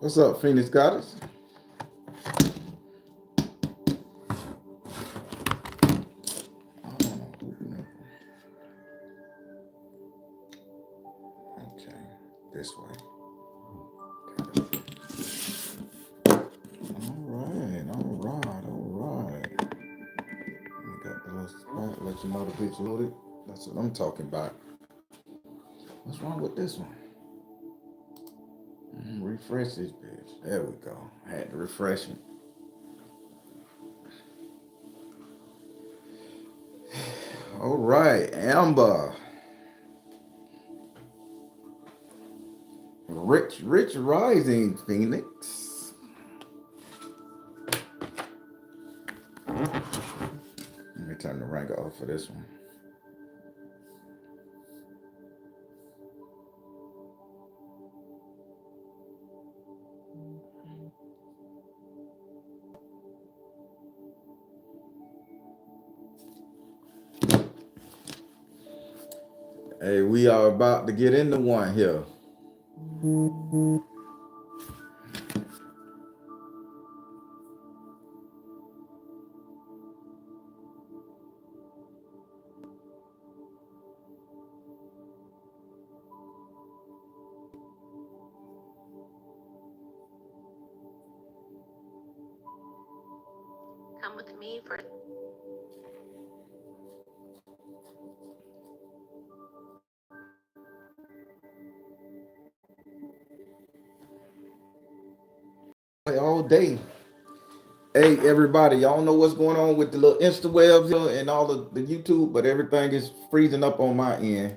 What's up, Phoenix Goddess? Okay, this way. All right. We got the little spot, let you know the bitch loaded. That's what I'm talking about. What's wrong with this one? Refresh this bitch. There we go. I had to refresh it. All right, Amber. Rich Rising, Phoenix. Let me turn the rank off for this one. Hey, we are about to get into one here. Come with me for. All day. Hey, everybody, y'all know what's going on with the little Insta webs and all of the YouTube, but everything is freezing up on my end.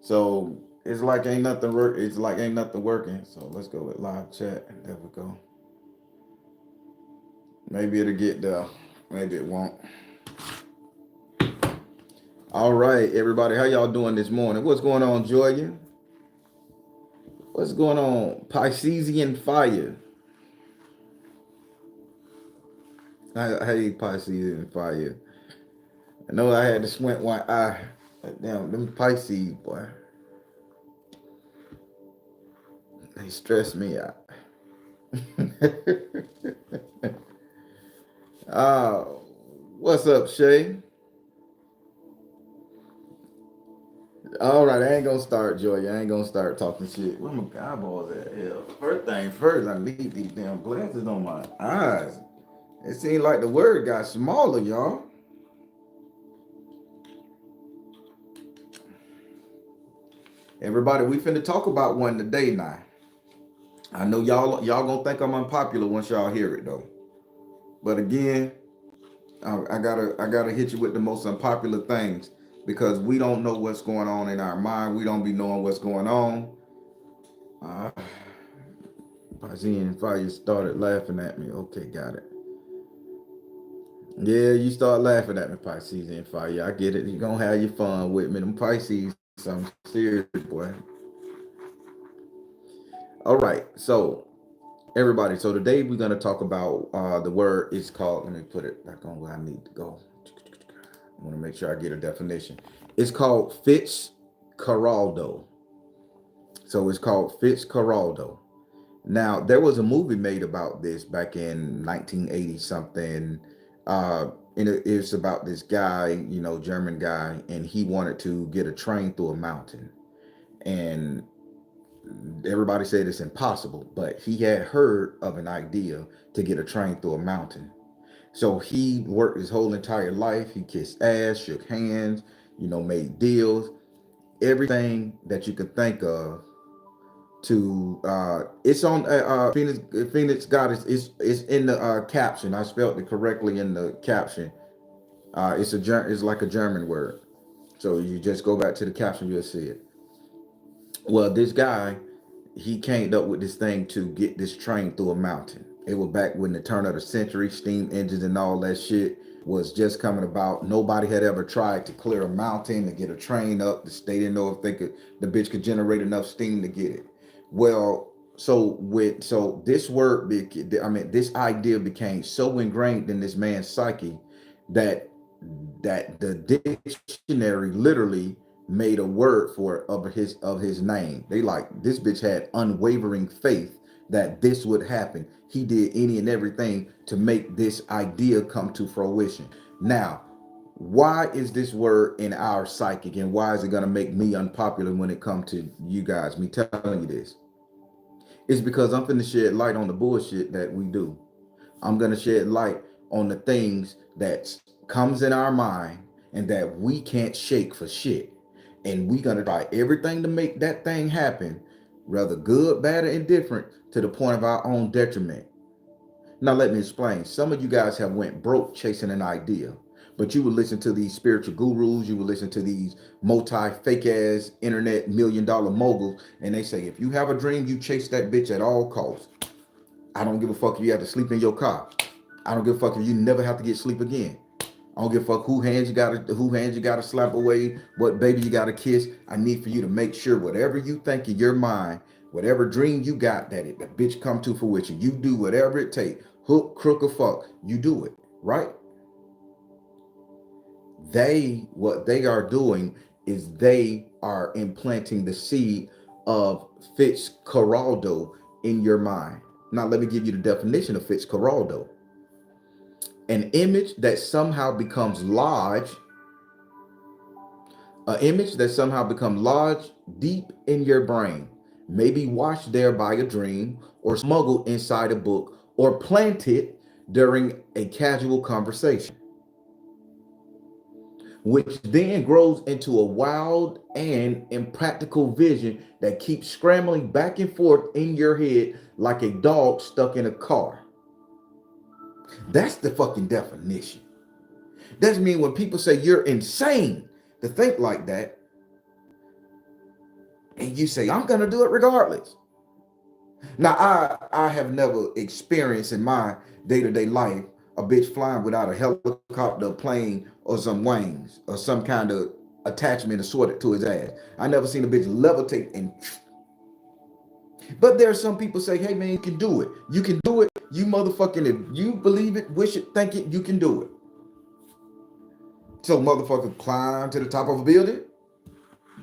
So it's like ain't nothing work. It's like ain't nothing working. So let's go with live chat. There we go. Maybe it'll get there. Maybe it won't. All right, everybody, how y'all doing this morning? What's going on, Joya? What's going on, Piscean Fire? Hey, Piscean Fire. I know I had to squint one eye. Damn, them Pisces, boy. They stress me out. uh, what's up, Shay? All right, I ain't gonna start, Joy. I ain't gonna start talking shit. Where my eyeballs at? Hell, first thing first, I need these damn glasses on my eyes. It seemed like the word got smaller, y'all. Everybody, we finna talk about one today now. I know y'all gonna think I'm unpopular once y'all hear it though. But again, I gotta hit you with the most unpopular things because we don't know what's going on in our mind. We don't be knowing what's going on. Piscean Fire started laughing at me. Okay, got it. Yeah, you start laughing at me, Piscean Fire. I get it. You gonna have your fun with me. Them Pisces, I'm serious, boy. All right, so everybody, so today we're gonna talk about the word is called. Let me put it back on where I need to go. I want to make sure I get a definition. It's called Fitzcarraldo. So it's called Fitzcarraldo. Now, there was a movie made about this back in 1980 something. And it's about this guy, German guy, and he wanted to get a train through a mountain. And everybody said it's impossible, but he had heard of an idea to get a train through a mountain. So he worked his whole entire life. He kissed ass, shook hands, made deals, everything that you could think of to it's on Phoenix Goddess. It's in the caption. I spelled it correctly in the caption. It's like a German word. So you just go back to the caption, you'll see it. Well, this guy, he came up with this thing to get this train through a mountain. It was back when the turn of the century, steam engines and all that shit was just coming about. Nobody had ever tried to clear a mountain to get a train up. They didn't know if the bitch could generate enough steam to get it. Well, so this this idea became so ingrained in this man's psyche that the dictionary literally made a word for it of his name. They like this bitch had unwavering faith that this would happen. He did any and everything to make this idea come to fruition. Now, why is this word in our psychic, and why is it going to make me unpopular when it comes to you guys, me telling you this? It's because I'm finna shed light on the bullshit that we do. I'm gonna shed light on the things that comes in our mind and that we can't shake for shit. And we gonna try everything to make that thing happen, whether good, bad, or indifferent, to the point of our own detriment. Now let me explain. Some of you guys have went broke chasing an idea, but you would listen to these spiritual gurus, you would listen to these multi fake ass internet $1 million moguls, and they say if you have a dream, you chase that bitch at all costs. I don't give a fuck if you have to sleep in your car. I don't give a fuck if you never have to get sleep again. I don't give a fuck who hands you gotta slap away, what baby you gotta kiss. I need for you to make sure whatever you think in your mind, whatever dream you got, that it the bitch come to fruition. You do whatever it takes. Hook, crook, or fuck. You do it, right? What they are doing is they are implanting the seed of Fitzcarraldo in your mind. Now let me give you the definition of Fitzcarraldo. An image that somehow becomes large, deep in your brain, maybe washed there by a dream, or smuggled inside a book, or planted during a casual conversation, which then grows into a wild and impractical vision that keeps scrambling back and forth in your head like a dog stuck in a car. That's the fucking definition. That means when people say you're insane to think like that, and you say, I'm gonna do it regardless. Now, I have never experienced in my day-to-day life a bitch flying without a helicopter, plane, or some wings, or some kind of attachment assorted to his ass. I never seen a bitch levitate and. But there are some people say, hey man, you can do it. You can do it. You motherfucking, if you believe it, wish it, think it, you can do it. So motherfucker climb to the top of a building,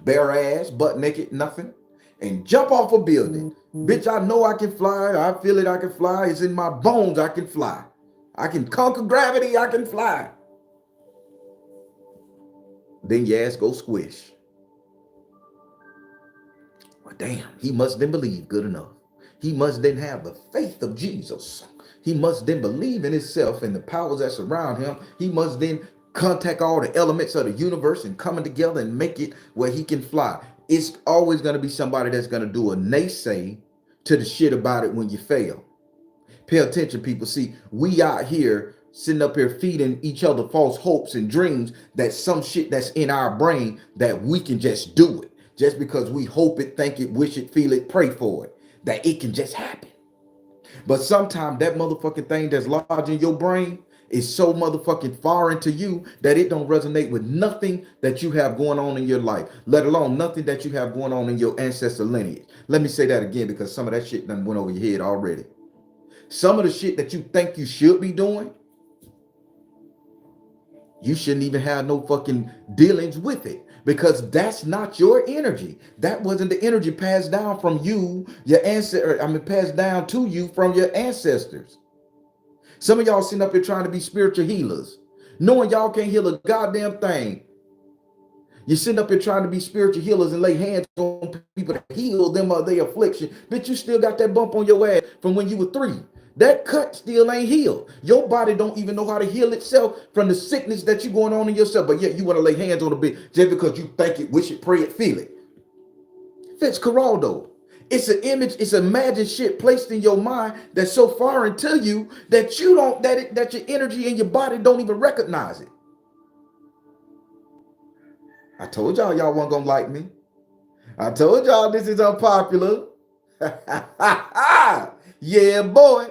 bare ass, butt naked, nothing, and jump off a building. Bitch, I know I can fly. I feel it, I can fly. It's in my bones, I can fly. I can conquer gravity, I can fly. Then your ass go squish. Well, damn, he must then believe good enough. He must then have the faith of Jesus. He must then believe in himself and the powers that surround him. He must then contact all the elements of the universe and coming together and make it where he can fly. It's always going to be somebody that's going to do a naysay to the shit about it when you fail. Pay attention, people. See, we out here sitting up here feeding each other false hopes and dreams that some shit that's in our brain that we can just do it. Just because we hope it, think it, wish it, feel it, pray for it, that it can just happen. But sometimes that motherfucking thing that's large in your brain is so motherfucking foreign to you that it don't resonate with nothing that you have going on in your life, let alone nothing that you have going on in your ancestor lineage. Let me say that again because some of that shit done went over your head already. Some of the shit that you think you should be doing, you shouldn't even have no fucking dealings with it because that's not your energy. That wasn't the energy passed down from you, your ancestor. Passed down to you from your ancestors. Some of y'all sitting up here trying to be spiritual healers, knowing y'all can't heal a goddamn thing. You're sitting up here trying to be spiritual healers and lay hands on people to heal them of their affliction. Bitch, you still got that bump on your ass from when you were 3. That cut still ain't healed. Your body don't even know how to heal itself from the sickness that you going on in yourself. But yet you want to lay hands on a bitch just because you think it, wish it, pray it, feel it. Fitzcarraldo. It's an image, it's imagined shit placed in your mind that's so foreign to you that you don't, that your energy and your body don't even recognize it. I told y'all wasn't gonna like me. I told y'all this is unpopular. Yeah, boy.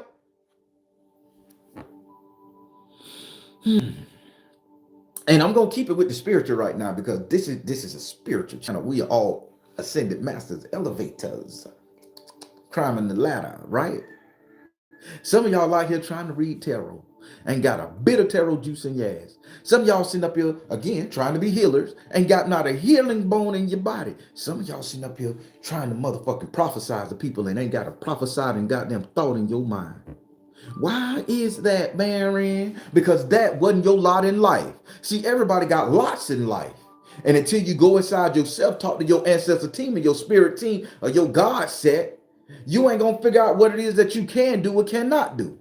And I'm gonna keep it with the spiritual right now because this is a spiritual channel. We are all ascended masters, elevators, climbing the ladder, right? Some of y'all out here trying to read tarot. Ain't got a bit of taro juice in your ass. Some of y'all sitting up here, again, trying to be healers, ain't got not a healing bone in your body. Some of y'all sitting up here trying to motherfucking prophesize to people and ain't got a prophesied and goddamn thought in your mind. Why is that, Baron? Because that wasn't your lot in life. See, everybody got lots in life. And until you go inside yourself, talk to your ancestor team and your spirit team or your God set, you ain't gonna figure out what it is that you can do or cannot do.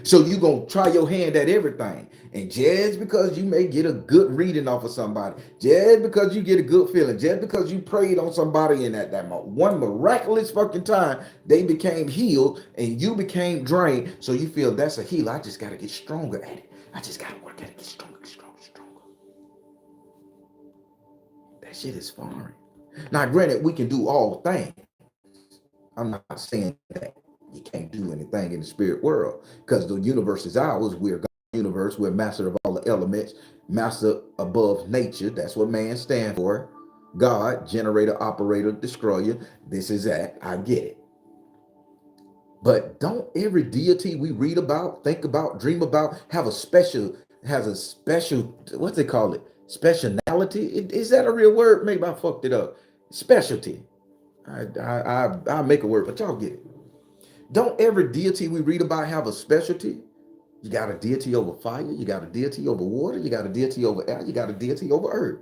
So you gonna try your hand at everything. And just because you may get a good reading off of somebody, just because you get a good feeling, just because you prayed on somebody and at that one miraculous fucking time, they became healed and you became drained. So you feel that's a heal. I just gotta get stronger at it. I just gotta work at it, get stronger, stronger, stronger. That shit is foreign. Now, granted, we can do all things. I'm not saying that you can't do anything in the spirit world because the universe is ours. We're God's universe. We're master of all the elements, master above nature. That's what man stands for. God, generator, operator, destroyer. This is that. I get it. But don't every deity we read about, think about, dream about, has a special, what's they call it? Speciality? Is that a real word? Maybe I fucked it up. Specialty. I'll make a word, but y'all get it. Don't every deity we read about have a specialty? You got a deity over fire, you got a deity over water, you got a deity over air, you got a deity over earth.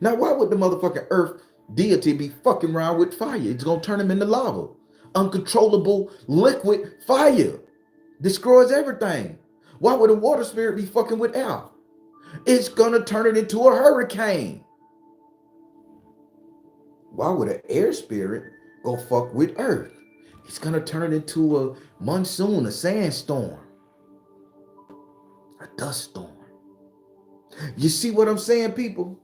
Now, why would the motherfucking earth deity be fucking around with fire? It's gonna turn him into lava. Uncontrollable liquid fire. Destroys everything. Why would a water spirit be fucking with air? It's gonna turn it into a hurricane. Why would an air spirit go fuck with earth? It's gonna turn into a monsoon, a sandstorm, a dust storm. You see what I'm saying, people?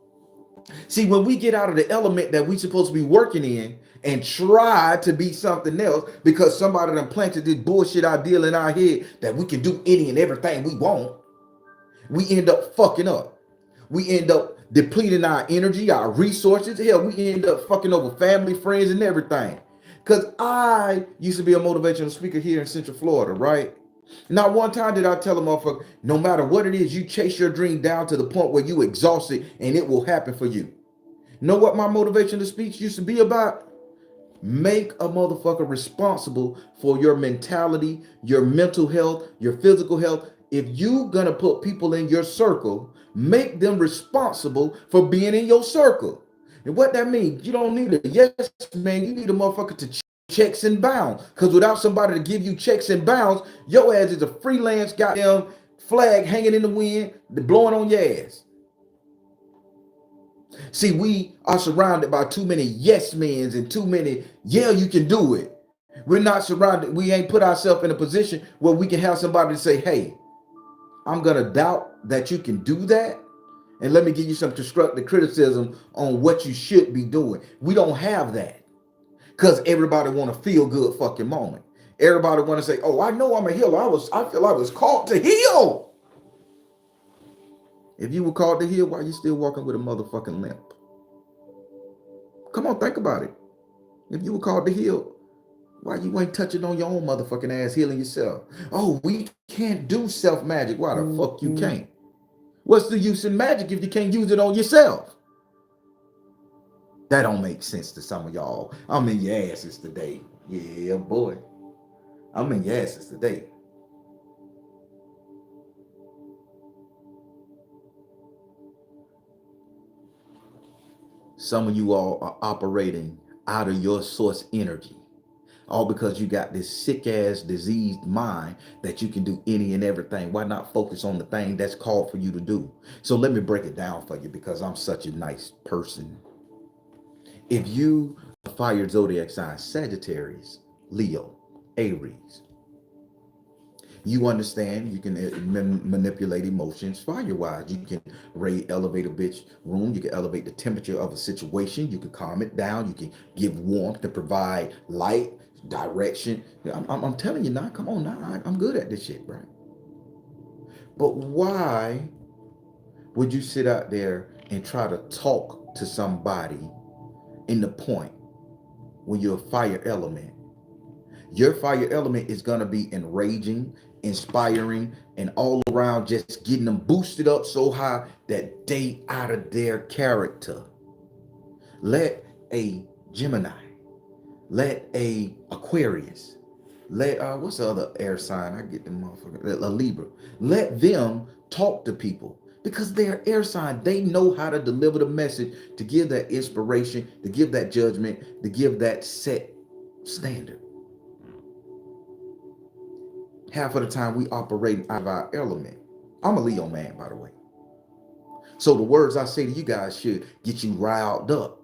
See, when we get out of the element that we supposed to be working in and try to be something else because somebody done planted this bullshit ideal in our head that we can do any and everything we want, we end up fucking up. We end up depleting our energy, our resources. Hell, we end up fucking over family, friends, and everything. Because I used to be a motivational speaker here in Central Florida, right? Not one time did I tell a motherfucker, no matter what it is, you chase your dream down to the point where you exhaust it and it will happen for you. Know what my motivational speech used to be about? Make a motherfucker responsible for your mentality, your mental health, your physical health. If you gonna put people in your circle, make them responsible for being in your circle. And what that means, you don't need a yes man, you need a motherfucker to checks and bounds. Because without somebody to give you checks and bounds, your ass is a freelance goddamn flag hanging in the wind, blowing on your ass. See, we are surrounded by too many yes men's and too many, yeah, you can do it. We're not surrounded, we ain't put ourselves in a position where we can have somebody to say, hey, I'm going to doubt that you can do that. And let me give you some constructive criticism on what you should be doing. We don't have that because everybody want to feel good fucking moment. Everybody want to say, oh, I know I'm a healer. I feel I was called to heal. If you were called to heal, why are you still walking with a motherfucking limp? Come on, think about it. If you were called to heal, why you ain't touching on your own motherfucking ass healing yourself? Oh, we can't do self magic. Why the fuck you can't? What's the use in magic if you can't use it on yourself? That don't make sense to some of y'all. I'm in your asses today. Yeah, boy. I'm in your asses today. Some of you all are operating out of your source energy. All because you got this sick ass diseased mind that you can do any and everything. Why not focus on the thing that's called for you to do? So let me break it down for you because I'm such a nice person. If you fire zodiac sign Sagittarius, Leo, Aries, you understand you can manipulate emotions fire-wise. You can elevate a bitch room. You can elevate the temperature of a situation. You can calm it down. You can give warmth to provide light, direction. I'm telling you now, come on now. I'm good at this shit, right? But why would you sit out there and try to talk to somebody in the point when you're a fire element? Your fire element is going to be enraging, inspiring, and all around just getting them boosted up so high that they out of their character. Let a Gemini, let a Aquarius, let what's the other air sign? I get the motherfucker. A Libra. Let them talk to people because they're air sign. They know how to deliver the message, to give that inspiration, to give that judgment, to give that set standard. Half of the time we operate out of our element. I'm a Leo man, by the way. So the words I say to you guys should get you riled up.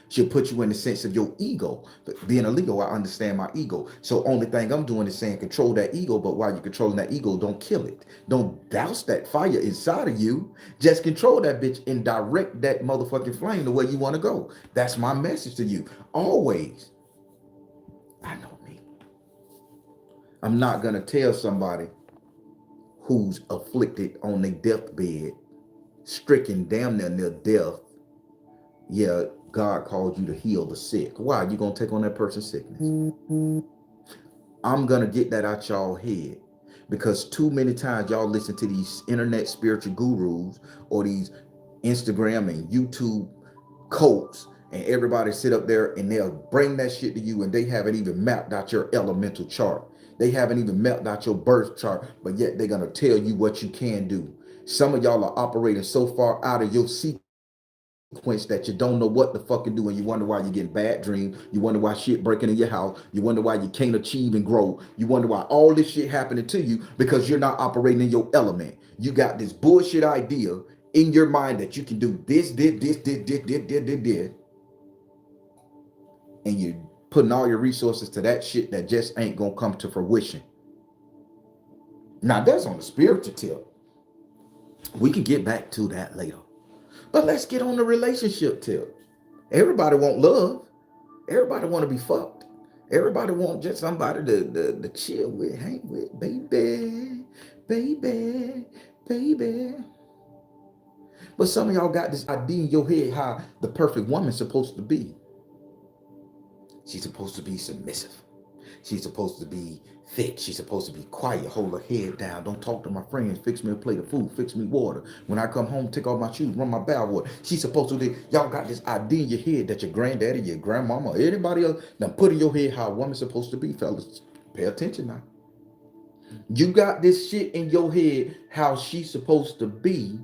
Should put you in the sense of your ego. But being a Leo, I understand my ego. So only thing I'm doing is saying control that ego, but while you're controlling that ego, don't kill it. Don't douse that fire inside of you. Just control that bitch and direct that motherfucking flame the way you want to go. That's my message to you. Always. I know me. I'm not going to tell somebody who's afflicted on their deathbed, stricken damn near death, yeah, God called you to heal the sick. Why? You gonna take on that person's sickness? I'm gonna get that out y'all head, because too many times y'all listen to these internet spiritual gurus or these Instagram and YouTube cults, and everybody sit up there and they'll bring that shit to you, and they haven't even mapped out your elemental chart. They haven't even mapped out your birth chart, but yet they're gonna tell you what you can do. Some of y'all are operating so far out of your sequence that you don't know what the fuck to do, and you wonder why you're getting bad dreams. You wonder why shit breaking in your house. You wonder why you can't achieve and grow. You wonder why all this shit happening to you, because you're not operating in your element. You got this bullshit idea in your mind that you can do this, and you're putting all your resources to that shit that just ain't gonna come to fruition. Now that's on the spiritual tip. We can get back to that later. But let's get on the relationship tip. Everybody want love. Everybody want to be fucked. Everybody want just somebody to chill with, hang with, baby, baby, baby. But some of y'all got this idea in your head how the perfect woman's supposed to be. She's supposed to be submissive. She's supposed to be thick. She's supposed to be quiet, hold her head down, don't talk to my friends, fix me a plate of food, fix me water. When I come home, take off my shoes, run my bath water. She's supposed to be, y'all got this idea in your head that your granddaddy, your grandmama, anybody else, now put in your head how a woman's supposed to be, fellas. Pay attention now. You got this shit in your head how she's supposed to be,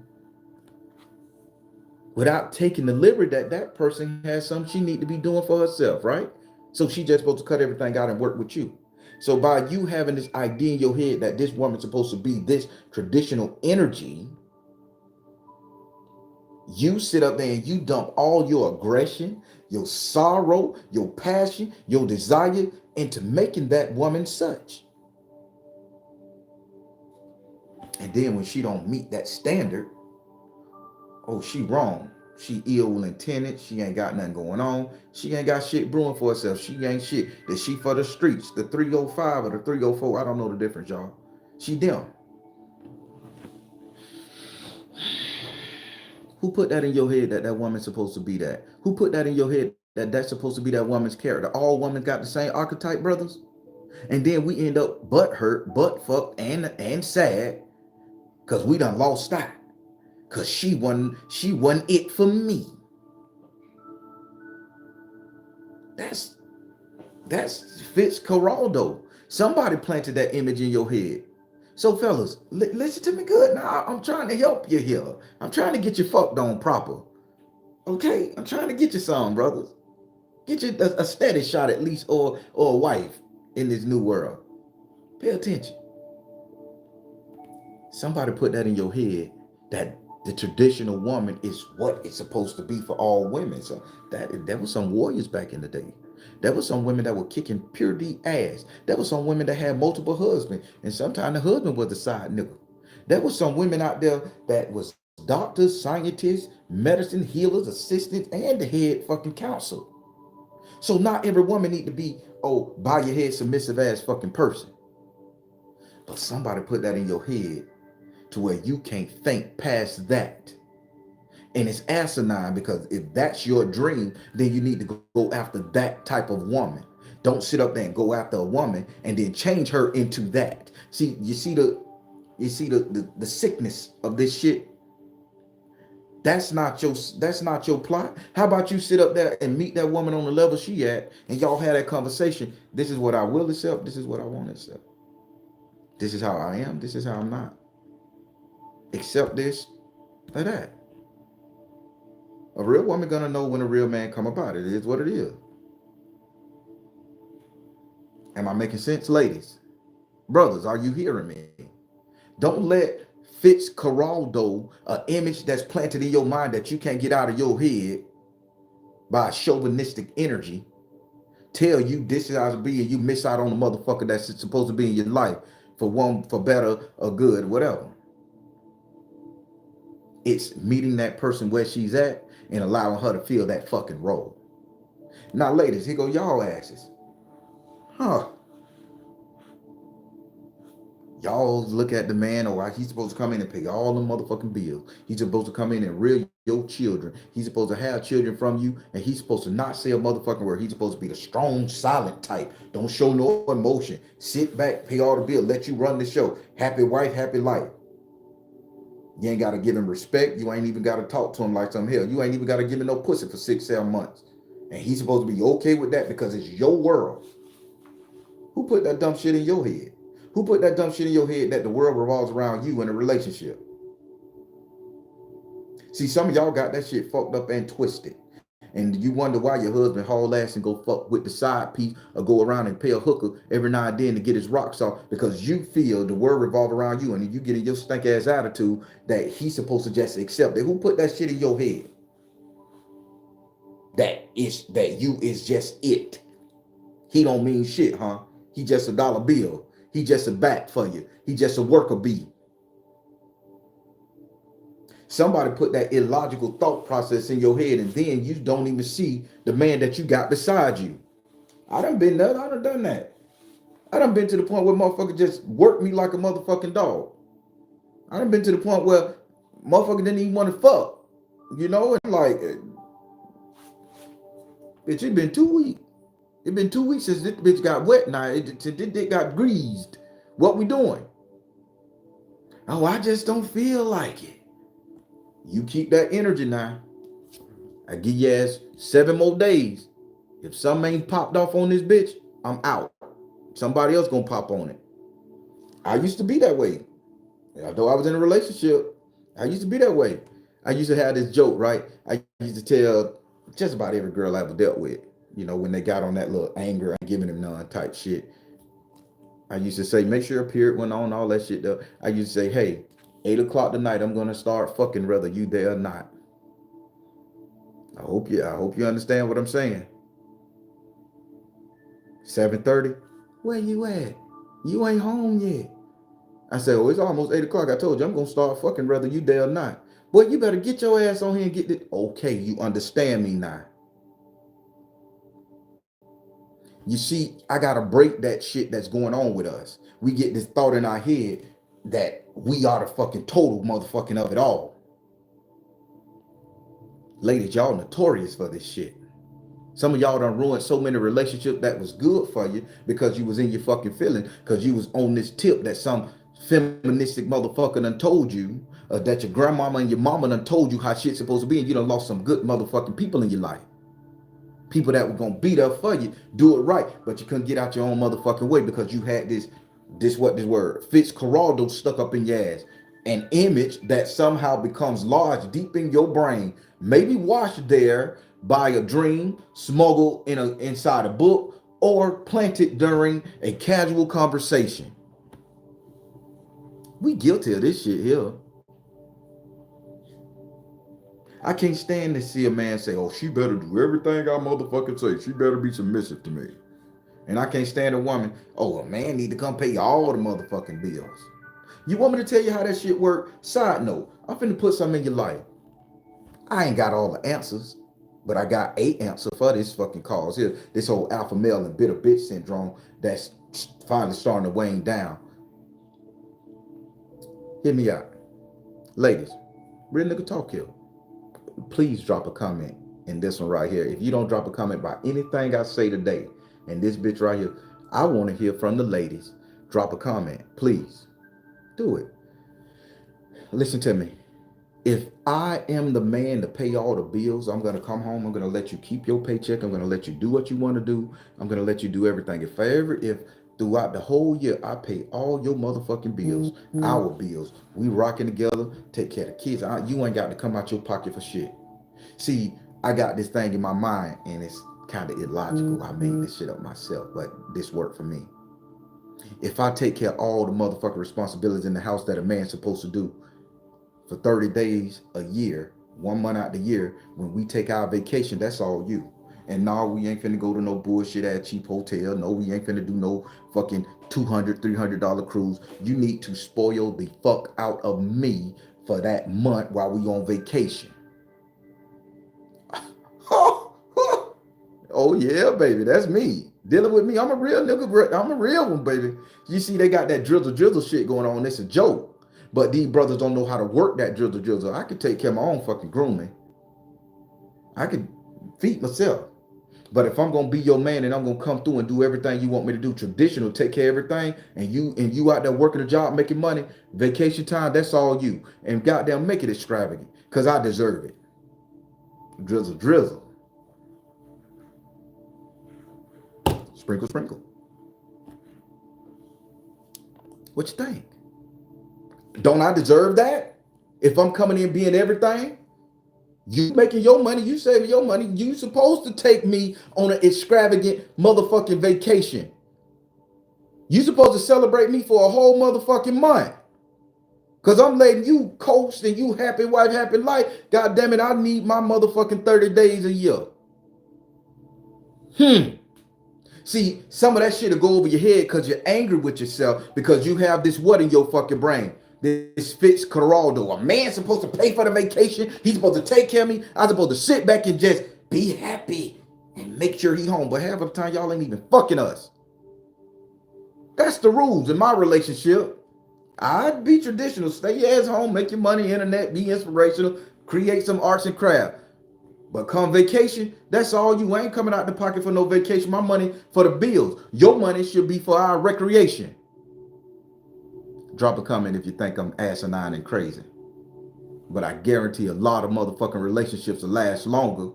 without taking the liberty that that person has something she need to be doing for herself, right? So she just supposed to cut everything out and work with you. So by you having this idea in your head that this woman's supposed to be this traditional energy, you sit up there and you dump all your aggression, your sorrow, your passion, your desire into making that woman such. And then when she don't meet that standard, oh, she wrong. She ill intended. She ain't got nothing going on. She ain't got shit brewing for herself. She ain't shit. That she for the streets, the 305 or the 304. I don't know the difference, y'all. She them. Who put that in your head that that woman's supposed to be that? Who put that in your head that that's supposed to be that woman's character? All women got the same archetype, brothers? And then we end up butt hurt, butt fucked, and sad because we done lost that. Because she wasn't it for me. That's Fitzcarraldo. Somebody planted that image in your head. So fellas, listen to me good now. I'm trying to help you here. I'm trying to get you fucked on proper. Okay? I'm trying to get you some, brothers. Get you a steady shot at least, or a wife in this new world. Pay attention. Somebody put that in your head that the traditional woman is what it's supposed to be for all women. So that was some warriors back in the day. There was some women that were kicking pure D ass. There was some women that had multiple husbands, and sometimes the husband was the side nigga. There was some women out there that was doctors, scientists, medicine healers, assistants, and the head fucking counselor. So not every woman need to be, oh, by your head submissive ass fucking person. But somebody put that in your head to where you can't think past that. And it's asinine, because if that's your dream, then you need to go after that type of woman. Don't sit up there and go after a woman and then change her into that. See, the sickness of this shit. That's not your plot. How about you sit up there and meet that woman on the level she at, and y'all have that conversation. This is what I will accept. This is what I won't accept. This is how I am. This is how I'm not. Accept this or that. A real woman gonna know when a real man come about it. It is what it is. Am I making sense, ladies? Brothers, are you hearing me? Don't let Fitzcarraldo, an image that's planted in your mind that you can't get out of your head by a chauvinistic energy, tell you this is how to be, and you miss out on the motherfucker that's supposed to be in your life for better or good, whatever. It's meeting that person where she's at and allowing her to feel that fucking role. Now, ladies, here go y'all asses. Huh. Y'all look at the man, or he's supposed to come in and pay all the motherfucking bills. He's supposed to come in and rear your children. He's supposed to have children from you, and he's supposed to not say a motherfucking word. He's supposed to be the strong, silent type. Don't show no emotion. Sit back, pay all the bill, let you run the show. Happy wife, happy life. You ain't got to give him respect. You ain't even got to talk to him like some hell. You ain't even got to give him no pussy for 6-7 months. And he's supposed to be okay with that because it's your world. Who put that dumb shit in your head? Who put that dumb shit in your head that the world revolves around you in a relationship? See, some of y'all got that shit fucked up and twisted. And you wonder why your husband haul ass and go fuck with the side piece or go around and pay a hooker every now and then to get his rocks off because you feel the world revolve around you and you get in your stank ass attitude that he's supposed to just accept it. Who put that shit in your head? That you is just it. He don't mean shit, huh? He just a dollar bill. He just a back for you. He just a worker bee. Somebody put that illogical thought process in your head and then you don't even see the man that you got beside you. I done been there. I done done that. I done been to the point where motherfucker just worked me like a motherfucking dog. I done been to the point where motherfucker didn't even want to fuck. You know, and like, bitch, it been 2 weeks. It been 2 weeks since this bitch got wet now. This dick got greased. What we doing? Oh, I just don't feel like it. You keep that energy now. I give you ass 7 more days. If something ain't popped off on this bitch, I'm out. Somebody else gonna pop on it. I used to be that way. Although I was in a relationship, I used to be that way. I used to have this joke, right? I used to tell just about every girl I ever dealt with, you know, when they got on that little anger, I ain't giving them none type shit. I used to say, make sure a period went on, all that shit though. I used to say, hey, 8 o'clock tonight, I'm gonna start fucking whether you there or not. I hope you understand what I'm saying. 7:30, where you at? You ain't home yet. I said, oh, it's almost 8 o'clock. I told you I'm gonna start fucking whether you there or not. Boy, you better get your ass on here and get it. Okay, you understand me now. You see, I gotta break that shit that's going on with us. We get this thought in our head that we are the fucking total motherfucking of it all. Ladies, y'all notorious for this shit. Some of y'all done ruined so many relationships that was good for you because you was in your fucking feeling, because you was on this tip that some feministic motherfucker done told you, that your grandmama and your mama done told you how shit's supposed to be, and you done lost some good motherfucking people in your life. People that were gonna be there for you, do it right, but you couldn't get out your own motherfucking way because you had this word, Fitzcarraldo stuck up in your ass. An image that somehow becomes large deep in your brain, maybe washed there by a dream, smuggled inside a book, or planted during a casual conversation. We guilty of this shit here. I can't stand to see a man say, oh, she better do everything I motherfucking say. She better be submissive to me. And I can't stand a woman, oh, a man need to come pay all the motherfucking bills. You want me to tell you how that shit work? Side note, I'm finna put something in your life. I ain't got all the answers, but I got a answer for this fucking cause here. This whole alpha male and bitter bitch syndrome that's finally starting to wane down. Hear me out. Ladies, real nigga talk here. Please drop a comment in this one right here. If you don't drop a comment by anything I say today, And this bitch right here, I want to hear from the ladies. Drop a comment, please. Do it. Listen to me. If I am the man to pay all the bills, I'm gonna come home. I'm gonna let you keep your paycheck. I'm gonna let you do what you want to do. I'm gonna let you do everything. If throughout the whole year I pay all your motherfucking bills, our bills, we rocking together, take care of the kids. You ain't got to come out your pocket for shit. See, I got this thing in my mind, and it's kind of illogical. I made this shit up myself, but this worked for me. If I take care of all the motherfucking responsibilities in the house that a man's supposed to do, for 30 days a year, 1 month out the year, when we take our vacation, that's all you. And no, we ain't finna go to no bullshit ass cheap hotel. No, we ain't finna do no fucking $200, $300 cruise. You need to spoil the fuck out of me for that month while we on vacation. Oh yeah, baby, that's me. Dealing with me, I'm a real nigga. I'm a real one, baby. You see, they got that drizzle shit going on. It's a joke. But these brothers don't know how to work that drizzle. I could take care of my own fucking grooming. I could feed myself. But if I'm gonna be your man and I'm gonna come through and do everything you want me to do, traditional, take care of everything, and you out there working a job, making money, vacation time, that's all you. And goddamn, make it extravagant, cause I deserve it. Drizzle. Sprinkle. What you think? Don't I deserve that? If I'm coming in being everything, you making your money, you saving your money, you supposed to take me on an extravagant motherfucking vacation. You supposed to celebrate me for a whole motherfucking month. Cause I'm letting you coast and you happy wife, happy life. God damn it, I need my motherfucking 30 days a year. See, some of that shit will go over your head because you're angry with yourself because you have this what in your fucking brain? This Fitzcarraldo. A man's supposed to pay for the vacation. He's supposed to take care of me. I'm supposed to sit back and just be happy and make sure he's home. But half of the time, y'all ain't even fucking us. That's the rules in my relationship. I'd be traditional. Stay your ass home, make your money, internet, be inspirational, create some arts and craft. But come vacation, that's all you. Ain't coming out the pocket for no vacation. My money for the bills. Your money should be for our recreation. Drop a comment if you think I'm asinine and crazy. But I guarantee a lot of motherfucking relationships will last longer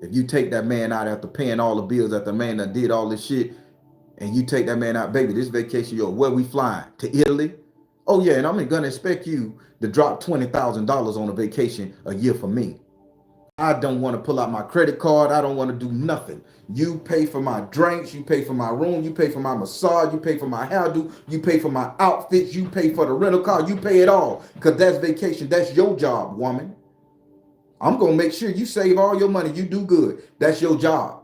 if you take that man out after paying all the bills, after the man that did all this shit, and you take that man out, baby, this vacation, yo, where we flying? To Italy? Oh yeah, and I'm gonna expect you to drop $20,000 on a vacation a year for me. I don't want to pull out my credit card. I don't want to do nothing. You pay for my drinks. You pay for my room. You pay for my massage. You pay for my hairdo. You pay for my outfits. You pay for the rental car. You pay it all. Because that's vacation. That's your job, woman. I'm going to make sure you save all your money. You do good. That's your job.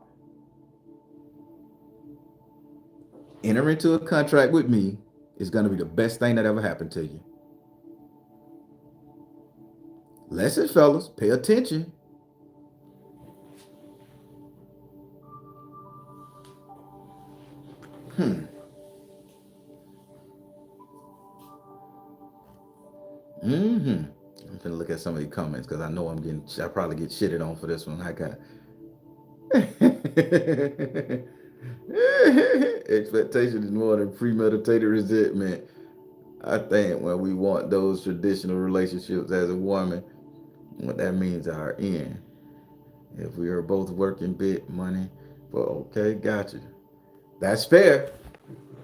Enter into a contract with me is going to be the best thing that ever happened to you. Listen, fellas, pay attention. I'm gonna look at some of the comments because I know I probably get shitted on for this one. I got expectation is more than premeditated resentment. I think when we want those traditional relationships as a woman, what that means are in. If we are both working bit money, well, okay, gotcha. That's fair.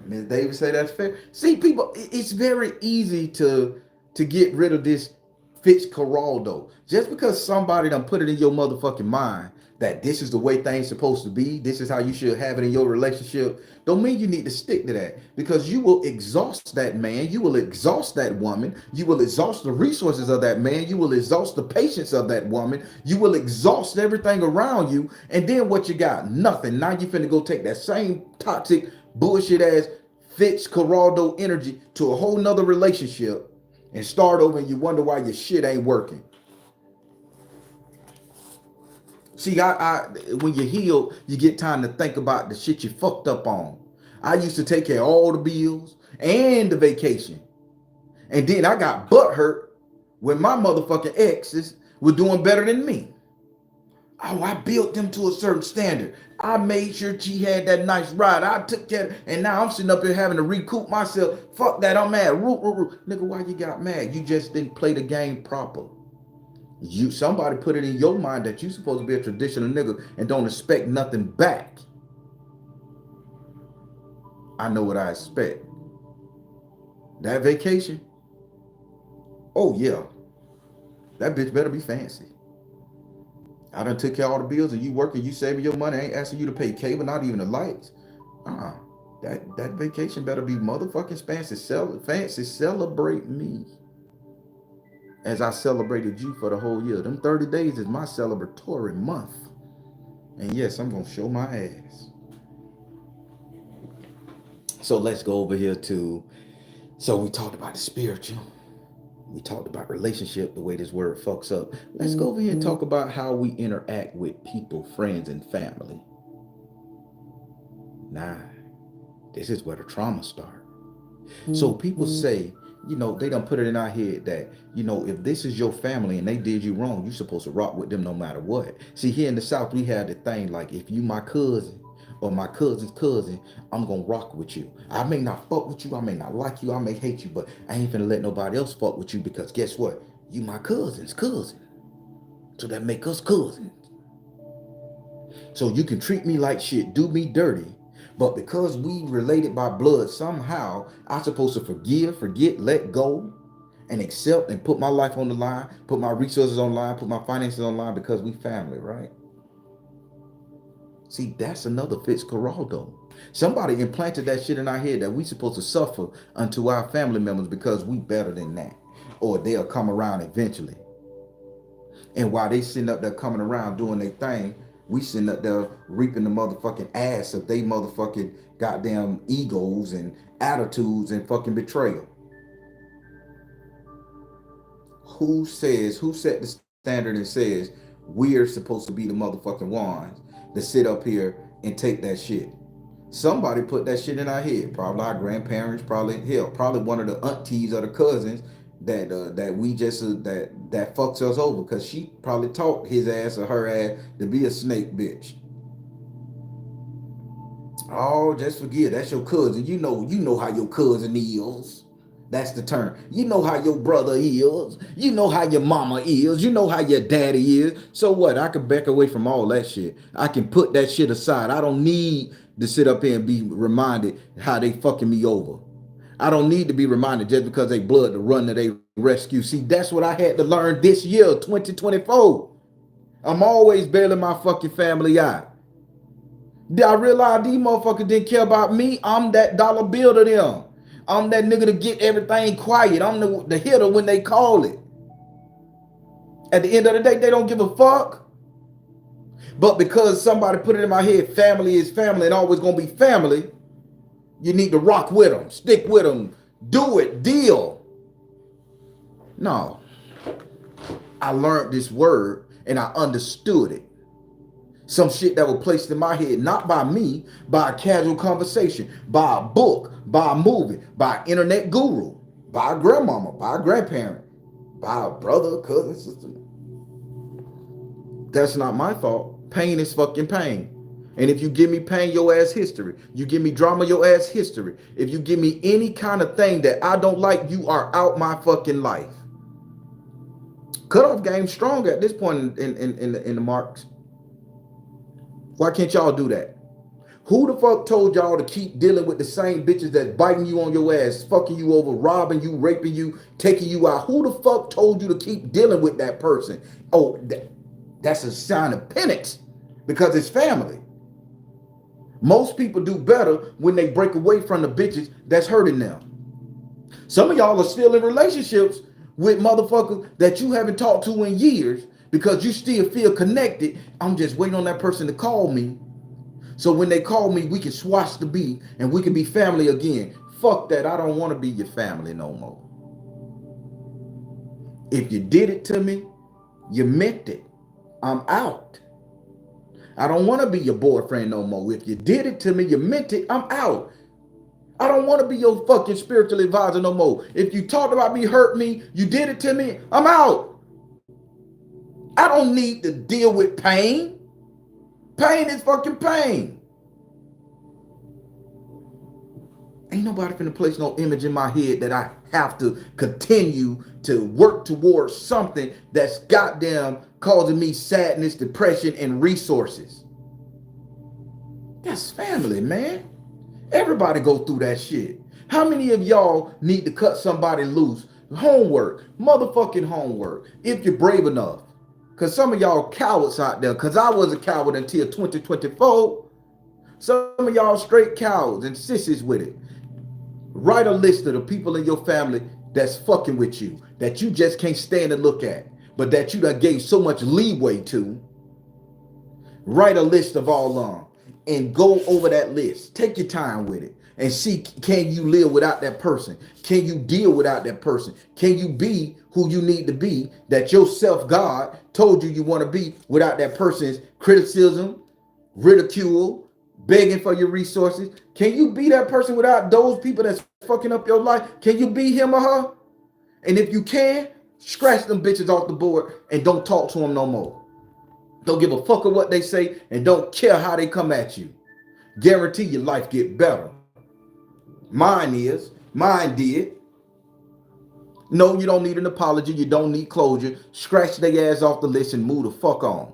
Ms. Davis say that's fair. See, people, it's very easy to get rid of this Fitzcarraldo. Just because somebody done put it in your motherfucking mind that this is the way things supposed to be, this is how you should have it in your relationship, don't mean you need to stick to that. Because you will exhaust that man, you will exhaust that woman, you will exhaust the resources of that man, you will exhaust the patience of that woman, you will exhaust everything around you, and then what you got? Nothing. Now you finna go take that same toxic, bullshit ass Fitzcarraldo energy to a whole nother relationship and start over, and you wonder why your shit ain't working. See, when you heal, you get time to think about the shit you fucked up on. I used to take care of all the bills and the vacation. And then I got butt hurt when my motherfucking exes were doing better than me. Oh, I built them to a certain standard. I made sure she had that nice ride. I took care, and now I'm sitting up here having to recoup myself. Fuck that, I'm mad. Root, root, root. Nigga, why you got mad? You just didn't play the game proper. Somebody put it in your mind that you supposed to be a traditional nigga and don't expect nothing back. I know what I expect. That vacation, oh yeah, that bitch better be fancy. I done took care of all the bills and you working, you saving your money. I ain't asking you to pay cable, not even the lights. Uh-uh. That vacation better be motherfucking fancy. Fancy. Celebrate me as I celebrated you for the whole year. Them 30 days is my celebratory month. And yes, I'm gonna show my ass. So let's go over here to, so we talked about the spiritual. We talked about relationship, the way this word fucks up. Let's go over here and talk about how we interact with people, friends, and family. Nah, this is where the trauma starts. So people say, they done put it in our head that, if this is your family and they did you wrong, you're supposed to rock with them no matter what. See, here in the South, we had the thing like, if you my cousin or my cousin's cousin, I'm gonna rock with you. I may not fuck with you, I may not like you, I may hate you, but I ain't finna let nobody else fuck with you because guess what? You my cousin's cousin. So that make us cousins. So you can treat me like shit, do me dirty, but because we related by blood, somehow I'm supposed to forgive, forget, let go, and accept and put my life on the line, put my resources on the line, put my finances on the line because we family, right? See, that's another Fitzcarraldo. Somebody implanted that shit in our head that we supposed to suffer unto our family members because we better than that. Or they'll come around eventually. And while they sitting up there coming around doing their thing, we sitting up there reaping the motherfucking ass of they motherfucking goddamn egos and attitudes and fucking betrayal. Who set the standard and says we're supposed to be the motherfucking ones that sit up here and take that shit? Somebody put that shit in our head. Probably our grandparents, probably one of the aunties or the cousins that we just that fucks us over because she probably taught his ass or her ass to be a snake bitch. Oh, just forget that's your cousin. You know how your cousin is. That's the term. You know how your brother is. You know how your mama is. You know how your daddy is. So what? I can back away from all that shit. I can put that shit aside. I don't need to sit up here and be reminded how they fucking me over. I don't need to be reminded just because they blood to run to their rescue. See, that's what I had to learn this year, 2024. I'm always bailing my fucking family out. Did I realize these motherfuckers didn't care about me? I'm that dollar bill to them. I'm that nigga to get everything quiet. I'm the hitter when they call it. At the end of the day, they don't give a fuck. But because somebody put it in my head, family is family and always gonna be family, you need to rock with them, stick with them, do it, deal. No. I learned this word and I understood it. Some shit that was placed in my head, not by me, by a casual conversation, by a book, by a movie, by an internet guru, by a grandmama, by a grandparent, by a brother, cousin, sister. That's not my fault. Pain is fucking pain. And if you give me pain, your ass history. You give me drama, your ass history. If you give me any kind of thing that I don't like, you are out my fucking life. Cutoff game strong at this point in the marks. Why can't y'all do that? Who the fuck told y'all to keep dealing with the same bitches that's biting you on your ass, fucking you over, robbing you, raping you, taking you out? Who the fuck told you to keep dealing with that person? Oh, that's a sign of penance because it's family. Most people do better when they break away from the bitches that's hurting them. Some of y'all are still in relationships with motherfuckers that you haven't talked to in years because you still feel connected. I'm just waiting on that person to call me. So when they call me, we can swatch the beat and we can be family again. Fuck that. I don't want to be your family no more. If you did it to me, you meant it. I'm out. I don't want to be your boyfriend no more. If you did it to me, you meant it. I'm out. I don't want to be your fucking spiritual advisor no more. If you talked about me, hurt me, you did it to me, I'm out. I don't need to deal with pain. Pain is fucking pain. Ain't nobody finna place no image in my head that I have to continue to work towards something that's goddamn causing me sadness, depression, and resources. That's family, man. Everybody go through that shit. How many of y'all need to cut somebody loose? Homework, motherfucking homework, if you're brave enough. Because some of y'all cowards out there, because I was a coward until 2024. Some of y'all straight cowards and sissies with it. Write a list of the people in your family that's fucking with you, that you just can't stand to look at, but that you done gave so much leeway to. Write a list of all of them and go over that list. Take your time with it and see, can you live without that person? Can you deal without that person? Can you be who you need to be that your self-God told you you want to be without that person's criticism, ridicule, begging for your resources? Can you be that person without those people that's fucking up your life? Can you be him or her? And if you can, scratch them bitches off the board and don't talk to them no more. Don't give a fuck of what they say and don't care how they come at you. Guarantee your life get better. Mine did. No, you don't need an apology. You don't need closure. Scratch their ass off the list and move the fuck on.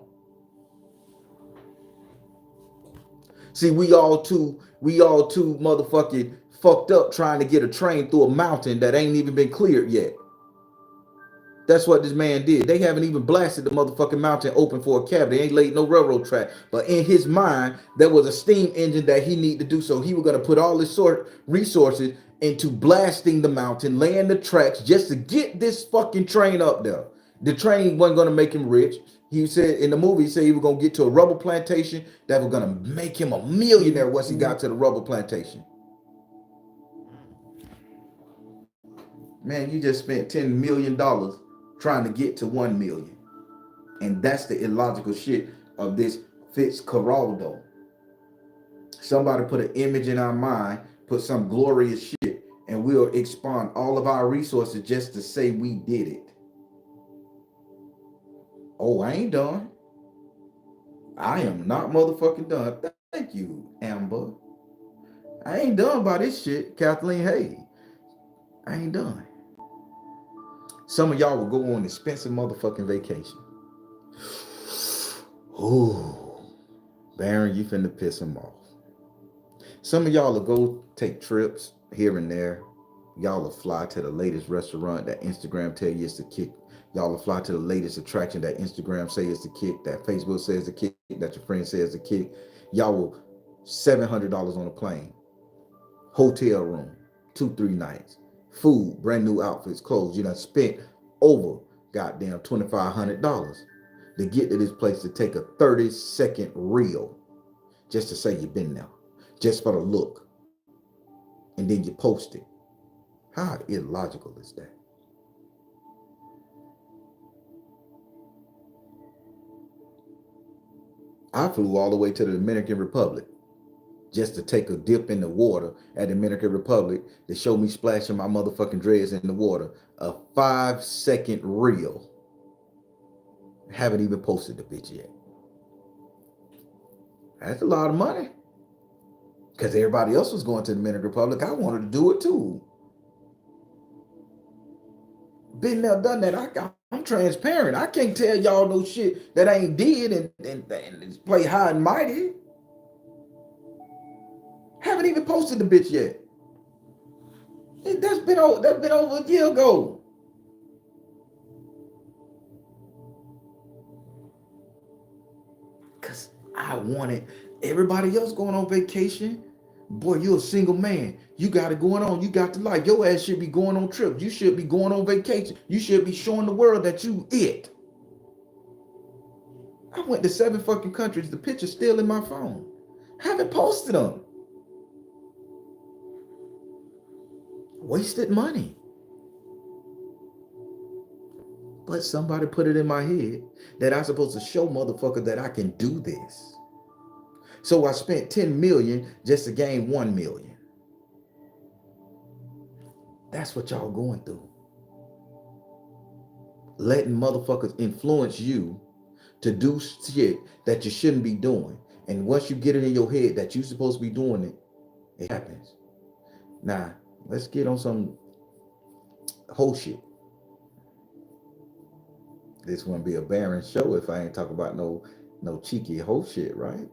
See, we all too motherfucking fucked up trying to get a train through a mountain that ain't even been cleared yet. That's what this man did. They haven't even blasted the motherfucking mountain open for a cab. They ain't laid no railroad track. But in his mind, there was a steam engine that he needed to do. So he was going to put all his resources into blasting the mountain, laying the tracks just to get this fucking train up there. The train wasn't going to make him rich. He said in the movie, he said he was going to get to a rubber plantation that was going to make him a millionaire once he got to the rubber plantation. Man, you just spent $10 million trying to get to 1 million. And that's the illogical shit of this Fitzcarraldo. Somebody put an image in our mind, put some glorious shit, and we'll expend all of our resources just to say we did it. Oh, I ain't done. I am not motherfucking done. Thank you, Amber. I ain't done by this shit, Kathleen. Hey, I ain't done. Some of y'all will go on expensive motherfucking vacation. Ooh, Baron, you finna piss him off. Some of y'all will go take trips here and there. Y'all will fly to the latest restaurant that Instagram tell you is the kick. Y'all will fly to the latest attraction that Instagram say is the kick, that Facebook says the kick, that your friend says the kick. Y'all will $700 on a plane, hotel room, 2-3 nights, food, brand new outfits, clothes. You done spent over goddamn $2,500 to get to this place to take a 30-second reel just to say you've been there, just for the look, and then you post it. How illogical is that? I flew all the way to the Dominican Republic just to take a dip in the water at the Dominican Republic to show me splashing my motherfucking dreads in the water. A 5-second reel. Haven't even posted the bitch yet. That's a lot of money. Because everybody else was going to the Dominican Republic. I wanted to do it too. Been there, done that. I'm transparent. I can't tell y'all no shit that I ain't did and play high and mighty. Haven't even posted the bitch yet. That's been over a year ago. Cause I wanted everybody else going on vacation. Boy, you're a single man. You got it going on. You got the life. Your ass should be going on trips. You should be going on vacation. You should be showing the world that you it. I went to 7 fucking countries. The picture's still in my phone. Haven't posted them. Wasted money. But somebody put it in my head that I'm supposed to show motherfucker that I can do this. So I spent 10 million just to gain 1 million. That's what y'all going through. Letting motherfuckers influence you to do shit that you shouldn't be doing. And once you get it in your head that you're supposed to be doing it, it happens. Now, let's get on some whole shit. This wouldn't be a barren show if I ain't talk about no cheeky whole shit, right?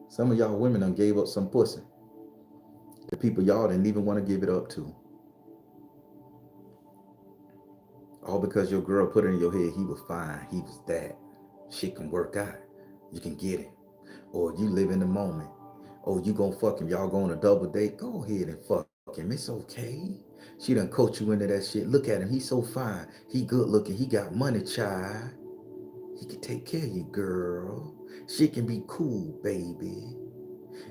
Some of y'all women done gave up some pussy. The people y'all didn't even want to give it up to. All because your girl put it in your head he was fine, he was that. Shit can work out. You can get it. Or you live in the moment. Oh, you gonna fuck him. Y'all going on a double date? Go ahead and fuck him. It's okay. She done coach you into that shit. Look at him. He's so fine. He good looking. He got money, child. He can take care of you, girl. She can be cool, baby.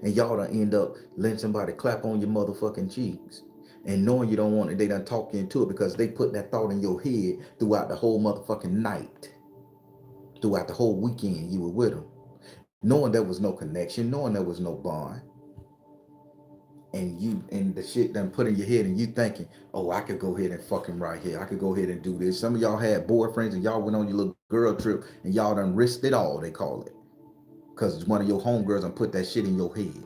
And y'all done end up letting somebody clap on your motherfucking cheeks. And knowing you don't want it, they done talk you into it because they put that thought in your head throughout the whole motherfucking night. Throughout the whole weekend you were with them. Knowing there was no connection, knowing there was no bond. And the shit done put in your head and you thinking, oh, I could go ahead and fuck him right here. I could go ahead and do this. Some of y'all had boyfriends and y'all went on your little girl trip and y'all done risked it all, they call it. Because one of your homegirls done put that shit in your head.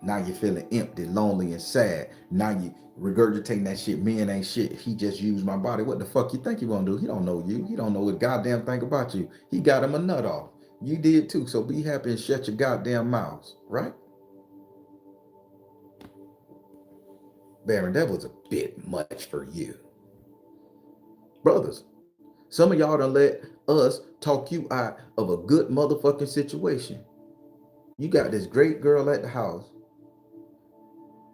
Now you're feeling empty, lonely, and sad. Now you regurgitating that shit. Men ain't shit. He just used my body. What the fuck you think he gonna do? He don't know you. He don't know a goddamn thing about you. He got him a nut off. You did too. So be happy and shut your goddamn mouths, right? Baron, that was a bit much for you. Brothers, some of y'all done let us talk you out of a good motherfucking situation. You got this great girl at the house,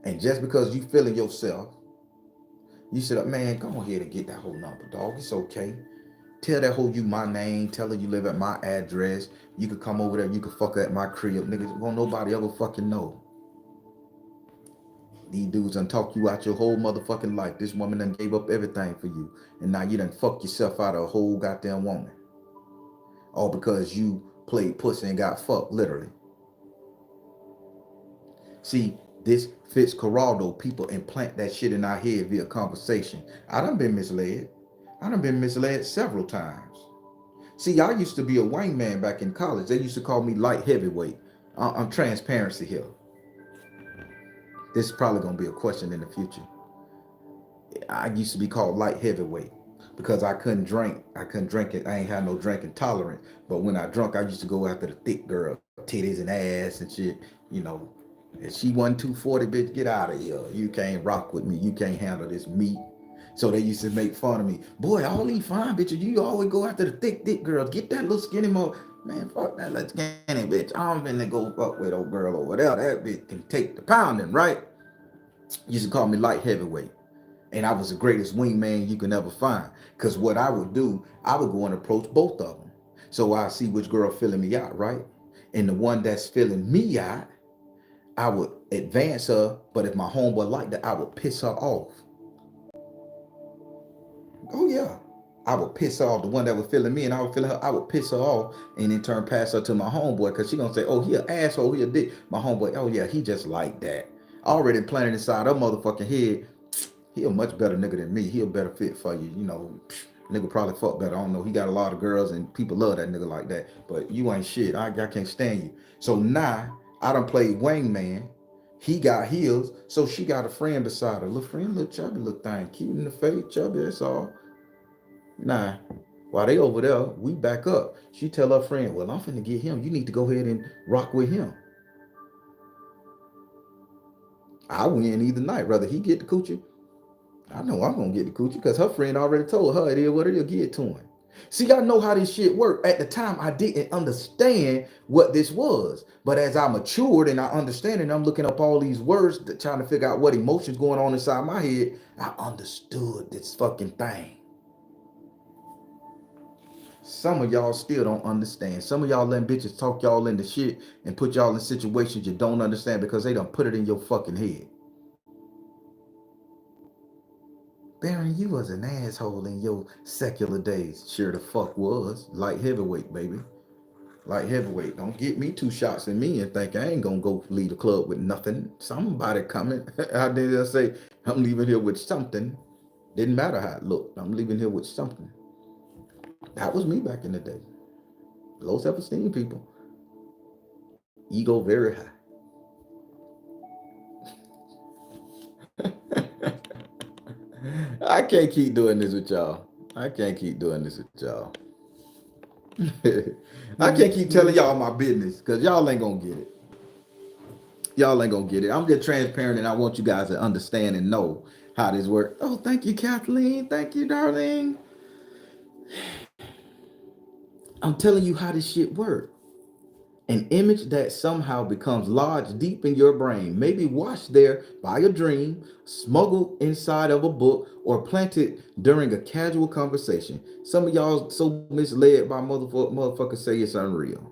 and just because you feeling yourself, you said, man, go ahead and get that whole number, dog. It's okay. Tell that hoe you my name. Tell her you live at my address. You could come over there. You could fuck her at my crib. Niggas, won't nobody ever fucking know. These dudes done talk you out your whole motherfucking life. This woman done gave up everything for you. And now you done fuck yourself out of a whole goddamn woman. All because you played pussy and got fucked, literally. See, this Fitzcarraldo, people implant that shit in our head via conversation. I done been misled. I done been misled several times. See, I used to be a wingman back in college. They used to call me light heavyweight. I'm transparency here. This is probably going to be a question in the future. I used to be called light heavyweight because I couldn't drink. I couldn't drink it. I ain't had no drinking tolerance. But when I drunk, I used to go after the thick girl, titties and ass and shit. You know, if she wasn't 240, bitch, get out of here. You can't rock with me. You can't handle this meat. So they used to make fun of me. Boy, all these fine bitches, you always go after the thick girls. Get that little skinny mo. Man, fuck that little skinny bitch. I'm finna go fuck with old girl over there. That bitch can take the pounding, right? Used to call me light heavyweight. And I was the greatest wingman you can ever find. Because what I would do, I would go and approach both of them. So I see which girl filling me out, right? And the one that's filling me out, I would advance her. But if my homeboy liked that, I would piss her off. Oh yeah. I would piss her off. The one that was feeling me and I would feel her, I would piss her off and in turn pass her to my homeboy because she gonna say, oh, he an asshole, he a dick. My homeboy, oh yeah, he just like that. Already planted inside her motherfucking head, he a much better nigga than me. He a better fit for you. You know, nigga probably fuck better. I don't know. He got a lot of girls and people love that nigga like that. But you ain't shit. I can't stand you. So now I done played wingman. He got heels. So she got a friend beside her. Little friend, little chubby, little thing. Cute in the face, chubby, that's all. Nah, while they over there, we back up. She tell her friend, well, I'm finna get him. You need to go ahead and rock with him. I win either night. Rather he get the coochie. I know I'm gonna get the coochie because her friend already told her it is what it is. Get to him. See, I know how this shit work. At the time, I didn't understand what this was. But as I matured and I understand and I'm looking up all these words, trying to figure out what emotions going on inside my head, I understood this fucking thing. Some of y'all still don't understand. Some of y'all letting bitches talk y'all into shit and put y'all in situations you don't understand because they done put it in your fucking head. Baron, you was an asshole in your secular days. Sure the fuck was. Light heavyweight, baby. Light heavyweight. Don't get me 2 shots in me and think I ain't gonna go leave the club with nothing. Somebody coming. I did say I'm leaving here with something. Didn't matter how it looked. I'm leaving here with something. That was me back in the day. Low self-esteem people, ego very high. I can't keep doing this with y'all. I can't keep doing this with y'all. I can't keep telling y'all my business because y'all ain't gonna get it. Y'all ain't gonna get it. I'm just transparent and I want you guys to understand and know how this works. Oh, thank you, Kathleen. Thank you, darling. I'm telling you how this shit works. An image that somehow becomes lodged deep in your brain, maybe washed there by a dream, smuggled inside of a book, or planted during a casual conversation. Some of y'all so misled by motherfuckers say it's unreal.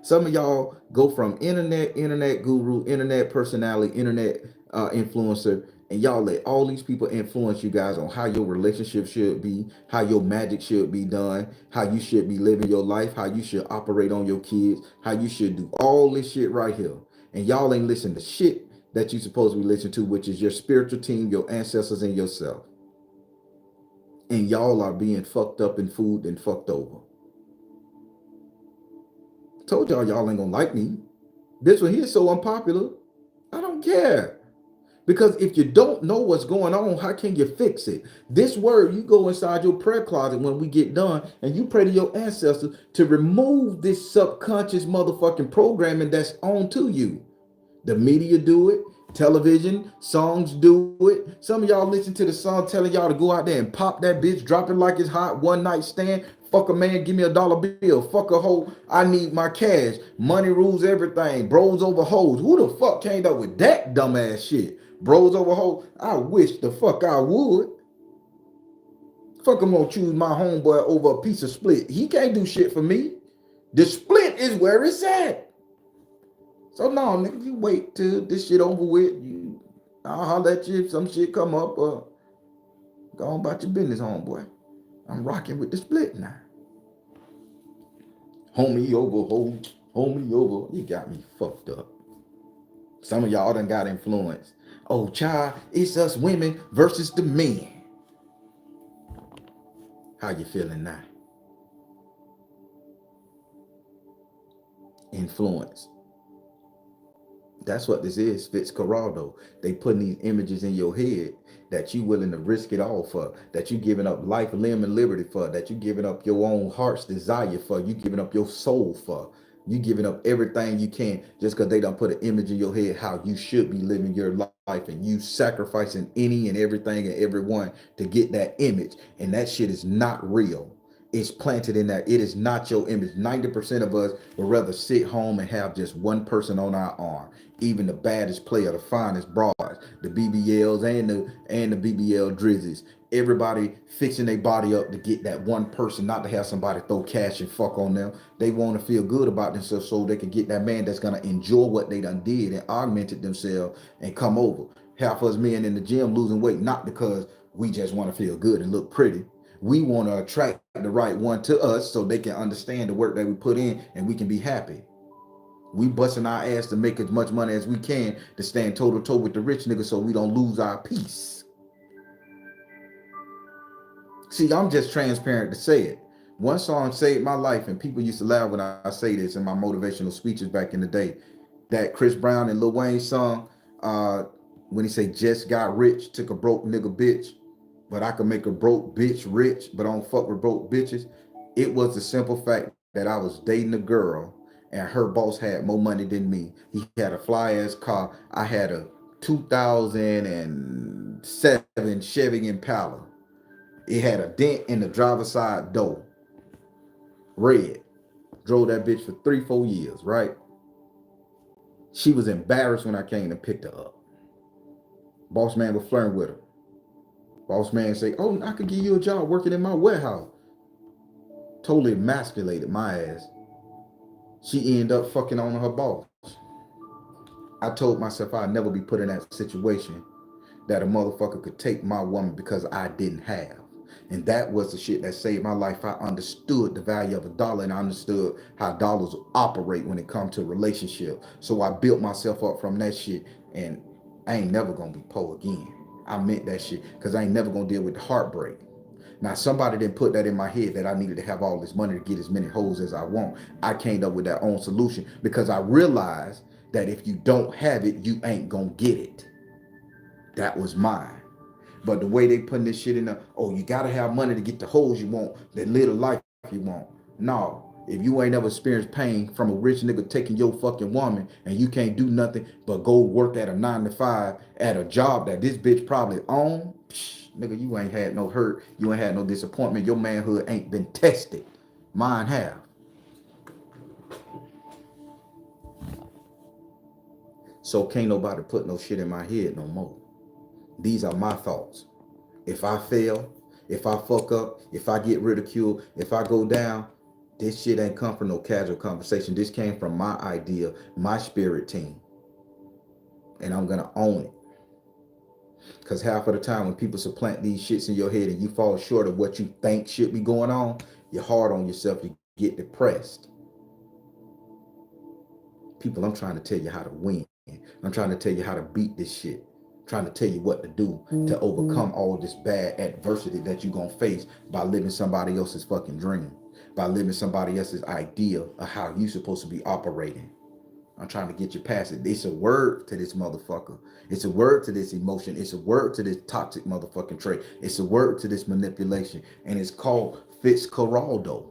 Some of y'all go from internet guru, internet personality, internet influencer, and y'all let all these people influence you guys on how your relationship should be, how your magic should be done, how you should be living your life, how you should operate on your kids, how you should do all this shit right here. And y'all ain't listen to shit that you supposed to be listening to, which is your spiritual team, your ancestors, and yourself. And y'all are being fucked up and fooled and fucked over. Told y'all ain't gonna like me. This one here is so unpopular. I don't care. Because if you don't know what's going on, how can you fix it? This word, you go inside your prayer closet when we get done and you pray to your ancestors to remove this subconscious motherfucking programming that's on to you. The media do it. Television, songs do it. Some of y'all listen to the song telling y'all to go out there and pop that bitch, drop it like it's hot, one night stand. Fuck a man, give me $1 bill. Fuck a hoe, I need my cash. Money rules everything. Bros over hoes. Who the fuck came up with that dumbass shit? Bros over hoes. I wish the fuck I would. Fuck, I'm gonna choose my homeboy over a piece of split. He can't do shit for me. The split is where it's at. So no, nigga, you wait till this shit over with. I'll holler at you if some shit come up. Go on about your business, homeboy. I'm rocking with the split now. Homie over, homie over. You got me fucked up. Some of y'all done got influenced. Oh, child, it's us women versus the men. How you feeling now? Influence. That's what this is, Fitzcarraldo. They putting these images in your head that you willing to risk it all for, that you giving up life, limb, and liberty for, that you giving up your own heart's desire for, you giving up your soul for, you giving up everything you can just because they don't put an image in your head how you should be living your life, and you sacrificing any and everything and everyone to get that image, and that shit is not real. It's planted in that. It is not your image. 90% of us would rather sit home and have just one person on our arm. Even the baddest player, the finest broads, the BBLs and the BBL drizzies. Everybody fixing their body up to get that one person, not to have somebody throw cash and fuck on them. They want to feel good about themselves so they can get that man that's gonna enjoy what they done did and augmented themselves and come over. Half of us men in the gym losing weight, not because we just want to feel good and look pretty. We want to attract the right one to us so they can understand the work that we put in and we can be happy. We busting our ass to make as much money as we can to stand toe to toe with the rich niggas so we don't lose our peace. See, I'm just transparent to say it. One song saved my life, and people used to laugh when I say this in my motivational speeches back in the day. That Chris Brown and Lil Wayne song, when he say just got rich, took a broke nigga bitch, but I could make a broke bitch rich, but I don't fuck with broke bitches. It was the simple fact that I was dating a girl and her boss had more money than me. He had a fly ass car. I had a 2007 Chevy Impala. It had a dent in the driver's side door. Red. Drove that bitch for 3, 4 years, right? She was embarrassed when I came and picked her up. Boss man was flirting with her. Boss man say, "Oh, I could give you a job working in my warehouse." Totally emasculated my ass. She ended up fucking on her boss. I told myself I'd never be put in that situation that a motherfucker could take my woman because I didn't have. And that was the shit that saved my life. I understood the value of a dollar and I understood how dollars operate when it comes to a relationship. So I built myself up from that shit, and I ain't never gonna be poor again. I meant that shit because I ain't never gonna deal with the heartbreak. Now, somebody didn't put that in my head that I needed to have all this money to get as many hoes as I want. I came up with that own solution because I realized that if you don't have it, you ain't gonna get it. That was mine. But the way they putting this shit in there, oh, you gotta have money to get the hoes you want, that little life you want. No, if you ain't ever experienced pain from a rich nigga taking your fucking woman and you can't do nothing but go work at a 9 to 5 at a job that this bitch probably own, nigga, you ain't had no hurt, you ain't had no disappointment. Your manhood ain't been tested. Mine have. So can't nobody put no shit in my head no more. These are my thoughts. If I fail, if I fuck up, if I get ridiculed, if I go down, this shit ain't come from no casual conversation. This came from my idea, my spirit team. And I'm gonna own it. Because half of the time when people supplant these shits in your head and you fall short of what you think should be going on, you're hard on yourself, you get depressed. People, I'm trying to tell you how to win. I'm trying to tell you how to beat this shit. I'm trying to tell you what to do to overcome all this bad adversity that you're going to face by living somebody else's fucking dream, by living somebody else's idea of how you supposed to be operating. I'm trying to get you past it. It's a word to this motherfucker. It's a word to this emotion. It's a word to this toxic motherfucking trait. It's a word to this manipulation. And it's called Fitzcarraldo.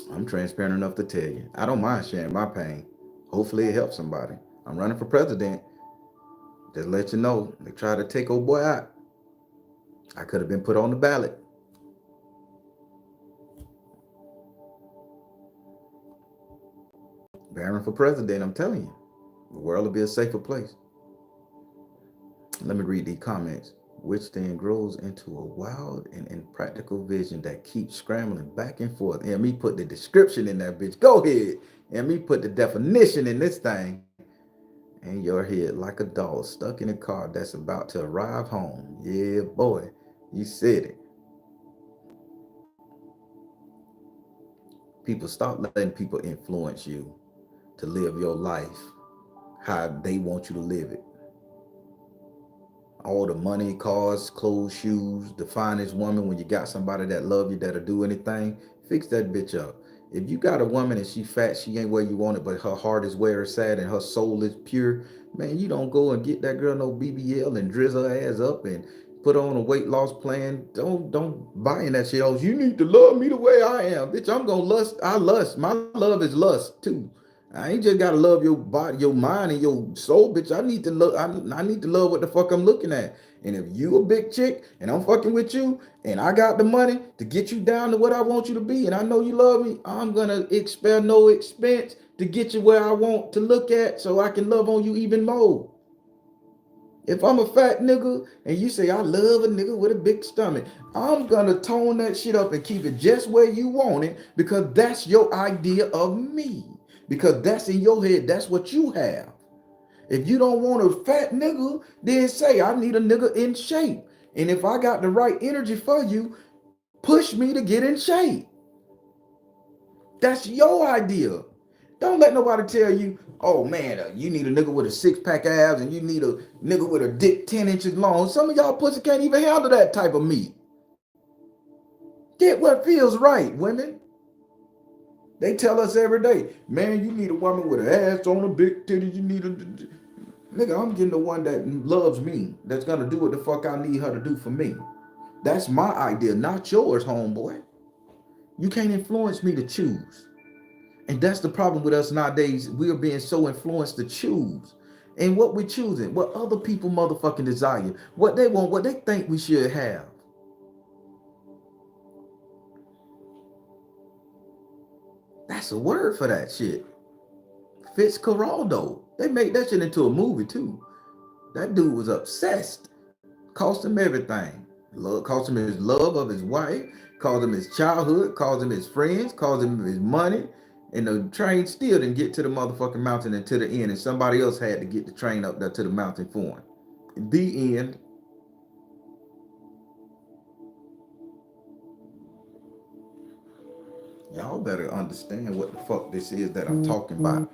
I'm transparent enough to tell you. I don't mind sharing my pain. Hopefully it helps somebody. I'm running for president. Just let you know, they tried to take old boy out. I could have been put on the ballot. Running for president, I'm telling you, the world will be a safer place. Let me read these comments. Which then grows into a wild and impractical vision that keeps scrambling back and forth. And me put the description in that bitch. Go ahead. And me put the definition in this thing. In your head like a dog stuck in a car that's about to arrive home. Yeah, boy. You said it. People, stop letting people influence you to live your life how they want you to live it. All the money, cars, clothes, shoes, the finest woman, when you got somebody that love you, that'll do anything, fix that bitch up. If you got a woman and she fat, she ain't where you want it, but her heart is where it's at and her soul is pure, man, you don't go and get that girl no BBL and drizzle her ass up and put on a weight loss plan. Don't buying that shit. Oh, you need to love me the way I am. Bitch, I'm gonna lust. I lust. My love is lust too. I ain't just gotta love your body, your mind, and your soul, bitch. I need to love. I need to love what the fuck I'm looking at. And if you a big chick and I'm fucking with you, and I got the money to get you down to what I want you to be, and I know you love me, I'm gonna spare no expense to get you where I want to look at, so I can love on you even more. If I'm a fat nigga and you say I love a nigga with a big stomach, I'm gonna tone that shit up and keep it just where you want it because that's your idea of me. Because that's in your head, that's what you have. If you don't want a fat nigga, then say I need a nigga in shape. And if I got the right energy for you, push me to get in shape. That's your idea. Don't let nobody tell you, oh man, you need a nigga with a 6-pack abs and you need a nigga with a dick 10 inches long. Some of y'all pussy can't even handle that type of meat. Get what feels right, women. They tell us every day, man, you need a woman with an ass on a big titty. You need a nigga. I'm getting the one that loves me, that's gonna do what the fuck I need her to do for me. That's my idea, not yours, homeboy. You can't influence me to choose. And that's the problem with us nowadays. We are being so influenced to choose. And what we're choosing, what other people motherfucking desire, what they want, what they think we should have. That's a word for that shit. Fitzcarraldo. They made that shit into a movie too. That dude was obsessed. Cost him everything. Cost him his love of his wife, cost him his childhood, cost him his friends, cost him his money. And the train still didn't get to the motherfucking mountain and to the end. And somebody else had to get the train up there to the mountain for him. The end. Y'all better understand what the fuck this is that I'm talking about.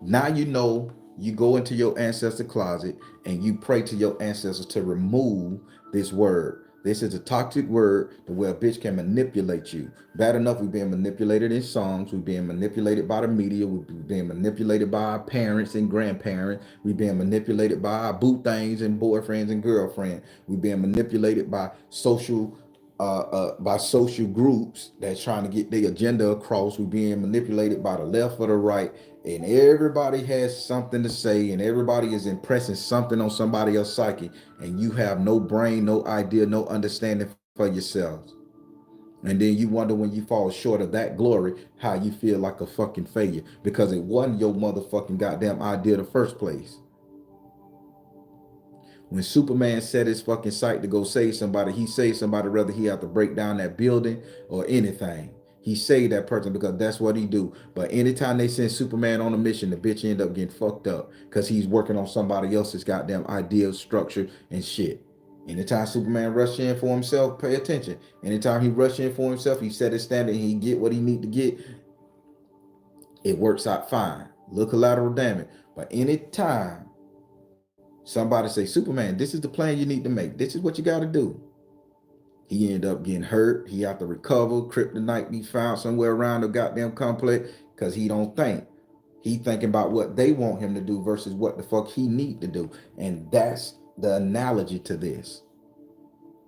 Now you know, you go into your ancestor closet and you pray to your ancestors to remove this word. This is a toxic word to where a bitch can manipulate you. Bad enough, we're being manipulated in songs. We're being manipulated by the media. We're being manipulated by our parents and grandparents. We're being manipulated by our boo things and boyfriends and girlfriends. We're being manipulated by social groups that's trying to get their agenda across. We're being manipulated by the left or the right, and everybody has something to say, and everybody is impressing something on somebody else's psyche, and you have no brain, no idea, no understanding for yourselves. And then you wonder when you fall short of that glory, how you feel like a fucking failure because it wasn't your motherfucking goddamn idea in the first place. When Superman set his fucking sight to go save somebody, he saved somebody whether he had to break down that building or anything. He saved that person because that's what he do. But anytime they send Superman on a mission, the bitch end up getting fucked up because he's working on somebody else's goddamn idea, structure, and shit. Anytime Superman rush in for himself, pay attention. Anytime he rush in for himself, he set his standard and he get what he need to get. It works out fine. Little collateral damage. But anytime somebody say, Superman, this is the plan you need to make. This is what you got to do. He end up getting hurt. He have to recover. Kryptonite be found somewhere around the goddamn complex because he don't think. He thinking about what they want him to do versus what the fuck he need to do. And that's the analogy to this.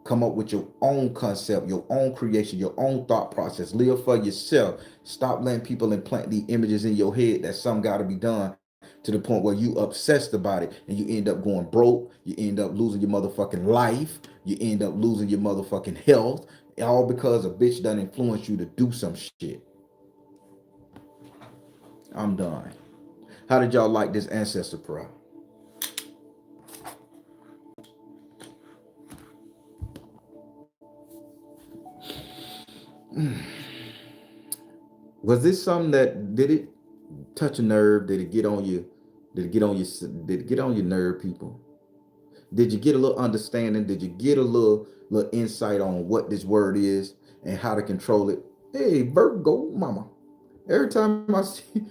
Come up with your own concept, your own creation, your own thought process. Live for yourself. Stop letting people implant the images in your head that some got to be done to the point where you obsessed about it and you end up going broke. You end up losing your motherfucking life. You end up losing your motherfucking health. All because a bitch done influence you to do some shit. I'm done. How did y'all like this ancestor prayer? Was this something that did it touch a nerve? Did it get on you? Did it get on you? Did it get on your nerve, people? Did you get a little understanding? Did you get a little insight on what this word is and how to control it? Hey, Virgo Mama. Every time I see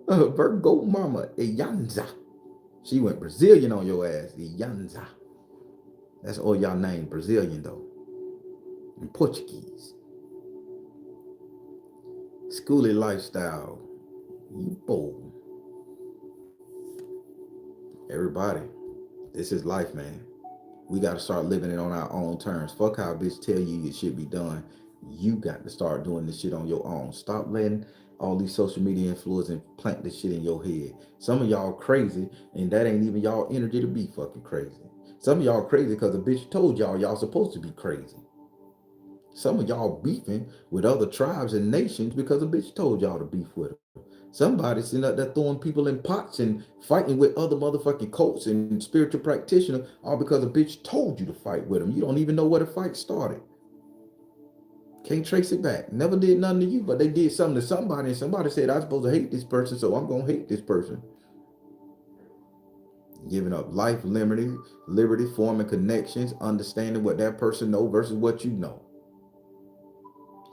Virgo Mama, Iyanza. She went Brazilian on your ass, Iyanza. That's all y'all name Brazilian though. In Portuguese. Schooly lifestyle. You bold. Everybody, this is life, man. We got to start living it on our own terms. Fuck how a bitch tell you it should be done. You got to start doing this shit on your own. Stop letting all these social media influencers plant this shit in your head. Some of y'all crazy, and that ain't even y'all energy to be fucking crazy. Some of y'all crazy because a bitch told y'all supposed to be crazy. Some of y'all beefing with other tribes and nations because a bitch told y'all to beef with them. Somebody sitting up there throwing people in pots and fighting with other motherfucking cults and spiritual practitioners, all because a bitch told you to fight with them. You don't even know where the fight started. Can't trace it back. Never did nothing to you, but they did something to somebody, and somebody said, I'm supposed to hate this person, so I'm gonna hate this person. Giving up life, liberty, forming connections, understanding what that person know versus what you know.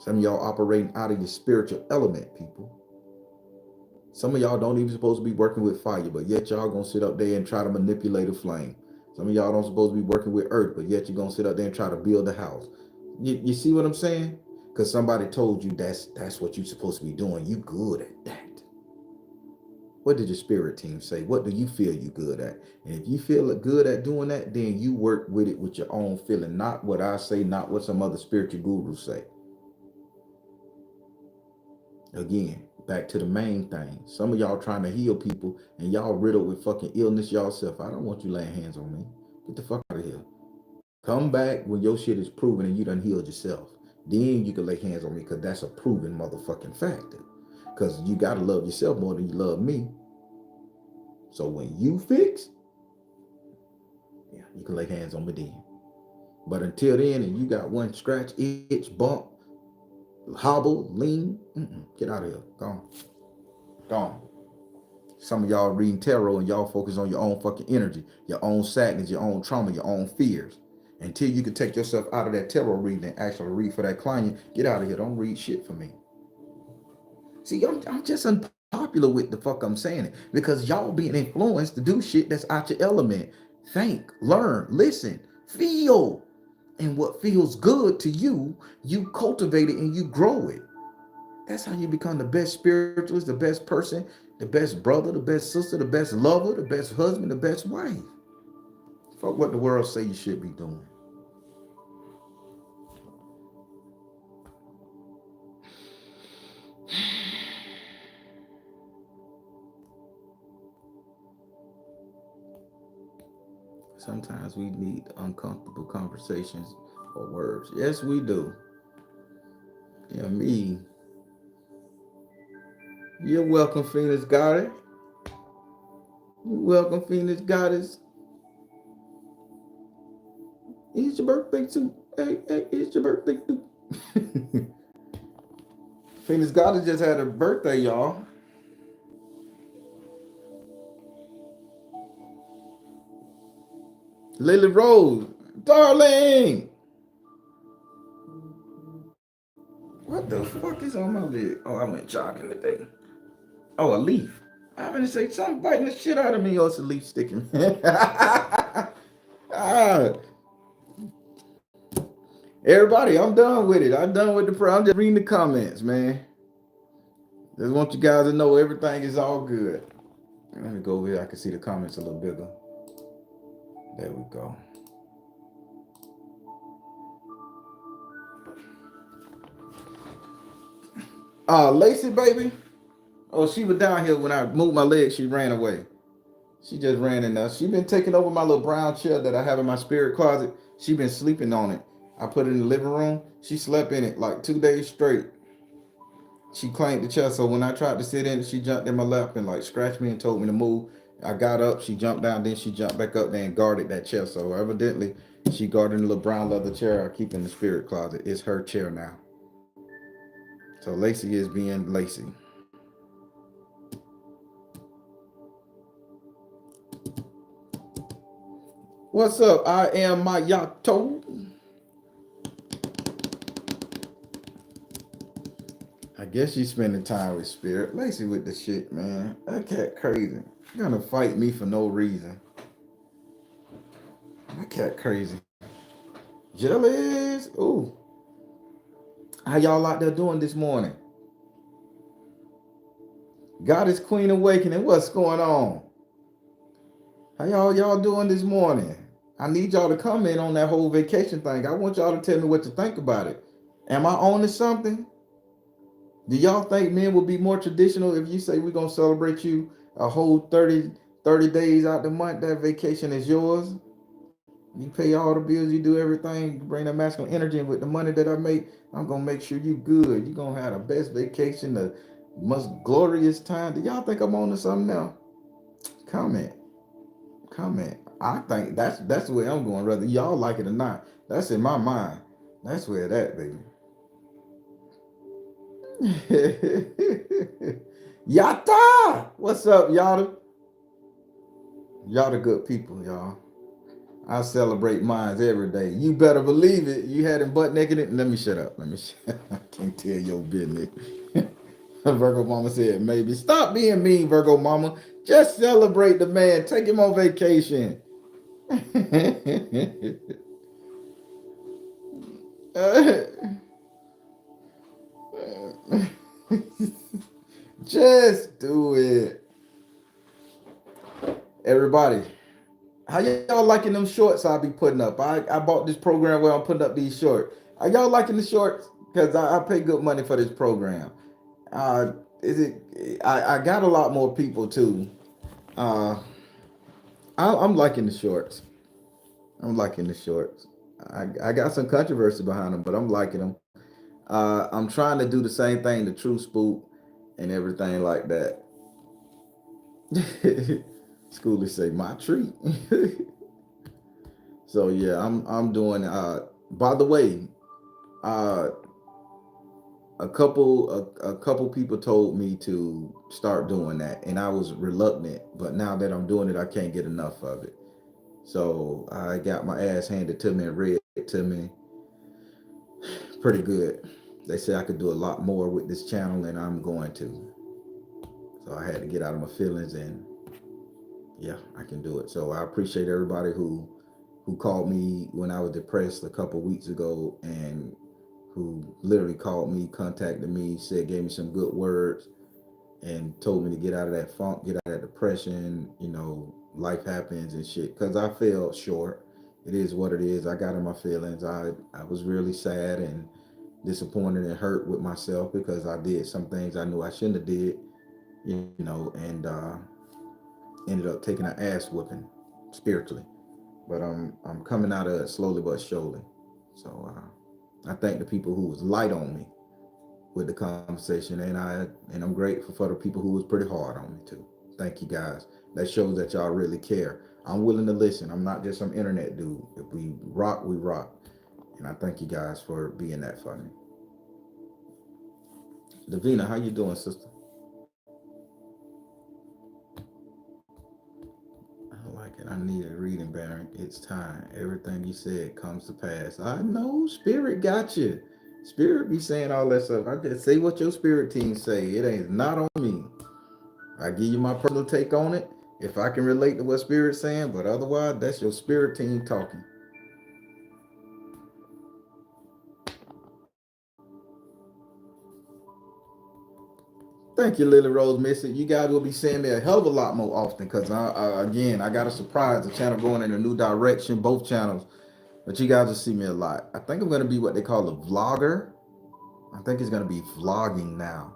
Some of y'all operating out of your spiritual element, people. Some of y'all don't even supposed to be working with fire, but yet y'all gonna sit up there and try to manipulate a flame. Some of y'all don't supposed to be working with earth, but yet you're gonna sit up there and try to build a house. You see what I'm saying? Because somebody told you that's what you're supposed to be doing. You good at that. What did your spirit team say? What do you feel you good at? And if you feel good at doing that, then you work with it with your own feeling, not what I say, not what some other spiritual gurus say. Again, back to the main thing. Some of y'all trying to heal people and y'all riddled with fucking illness yourself. I don't want you laying hands on me. Get the fuck out of here. Come back when your shit is proven and you done healed yourself. Then you can lay hands on me because that's a proven motherfucking factor. Because you got to love yourself more than you love me. So when you fix, yeah, you can lay hands on me then. But until then, and you got one scratch, itch, bump, hobble, lean, get out of here. Gone. Gone. Some of y'all reading tarot and y'all focus on your own fucking energy, your own sadness, your own trauma, your own fears. Until you can take yourself out of that tarot reading and actually read for that client, get out of here. Don't read shit for me. See, I'm just unpopular with the fuck I'm saying it because y'all being influenced to do shit that's out your element. Think, learn, listen, feel. And what feels good to you, you cultivate it and you grow it. That's how you become the best spiritualist, the best person, the best brother, the best sister, the best lover, the best husband, the best wife. Fuck what the world say you should be doing. Sometimes we need uncomfortable conversations or words. Yes, we do. Yeah, me. You're welcome, Phoenix Goddess. You're welcome, Phoenix Goddess. It's your birthday too. Hey, it's your birthday too. Phoenix Goddess just had her birthday, y'all. Lily Rose, darling. What the fuck is on my leg? Oh, I went jogging today. Oh, a leaf. I'm gonna say something biting the shit out of me, or it's a leaf sticking. ah, everybody, I'm done with it. I'm done with the prayer. I'm just reading the comments, man. Just want you guys to know everything is all good. Let me go over here. I can see the comments a little bigger. There we go. Lacey, baby. Oh, she was down here when I moved my leg. She ran away. She just ran in there. She been taking over my little brown chair that I have in my spirit closet. She been sleeping on it. I put it in the living room. She slept in it like 2 days straight. She claimed the chair. So when I tried to sit in it, she jumped in my lap and like scratched me and told me to move. I got up. She jumped down. Then she jumped back up there and guarded that chair. So evidently, she guarded the little brown leather chair I keep in the spirit closet. It's her chair now. So Lacey is being Lacey. What's up? I am my Yato. I guess she's spending time with Spirit. Lacey with the shit, man. That cat crazy. You're gonna fight me for no reason. That cat crazy. Jealous. Ooh. How y'all out there doing this morning? Goddess Queen Awakening. What's going on? How y'all doing this morning? I need y'all to comment on that whole vacation thing. I want y'all to tell me what you think about it. Am I owning something? Do y'all think men will be more traditional if you say we're gonna celebrate you a whole 30 days out the month? That vacation is yours. You pay all the bills, you do everything, you bring that masculine energy, and with the money that I make, I'm gonna make sure you good. You're gonna have the best vacation, the most glorious time. Do y'all think I'm on to something now? Comment. Comment. I think that's the way I'm going, whether y'all like it or not. That's in my mind. That's where that, baby. Yata! What's up, Yada? Y'all the good people, y'all. I celebrate mines every day. You better believe it. You had him butt naked. Let me shut up. Let me I can't tell your business. Virgo Mama said, maybe. Stop being mean, Virgo Mama. Just celebrate the man. Take him on vacation. Just do it. Everybody, how y'all liking them shorts I be putting up? I bought this program where I'm putting up these shorts. Are y'all liking the shorts? Because I pay good money for this program. Uh, is it? I got a lot more people too. Uh, I'm liking the shorts. I'm liking the shorts. I got some controversy behind them, but I'm liking them. I'm trying to do the same thing, the true spook and everything like that. Schoolers say my treat. So yeah, I'm doing. By the way, uh, a couple people told me to start doing that, and I was reluctant. But now that I'm doing it, I can't get enough of it. So I got my ass handed to me and read to me pretty good. They say I could do a lot more with this channel, and I'm going to. So I had to get out of my feelings, and yeah, I can do it. So I appreciate everybody who called me when I was depressed a couple weeks ago, and who literally called me, contacted me, said, gave me some good words, and told me to get out of that funk, get out of that depression. Life happens and shit. Cause I fell short. It is what it is. I got in my feelings. I was really sad and disappointed and hurt with myself because I did some things I knew I shouldn't have did. And ended up taking an ass whooping spiritually. But I'm coming out of it slowly but surely. So I thank the people who was light on me with the conversation, and I'm grateful for the people who was pretty hard on me too. Thank you guys. That shows that y'all really care. I'm willing to listen. I'm not just some internet dude. If we rock, we rock. And I thank you guys for being that for me. Davina, how you doing, sister? I like it. I need a reading, Baron. It's time. Everything you said comes to pass. I know spirit got you. Spirit be saying all that stuff. I just say what your spirit team say. It ain't not on me. I give you my personal take on it. If I can relate to what spirit's saying, but otherwise, that's your spirit team talking. Thank you, Lily Rose Missy. You guys will be seeing me a hell of a lot more often because again, I got a surprise. The channel going in a new direction, both channels. But you guys will see me a lot. I think I'm going to be what they call a vlogger. I think it's going to be vlogging now.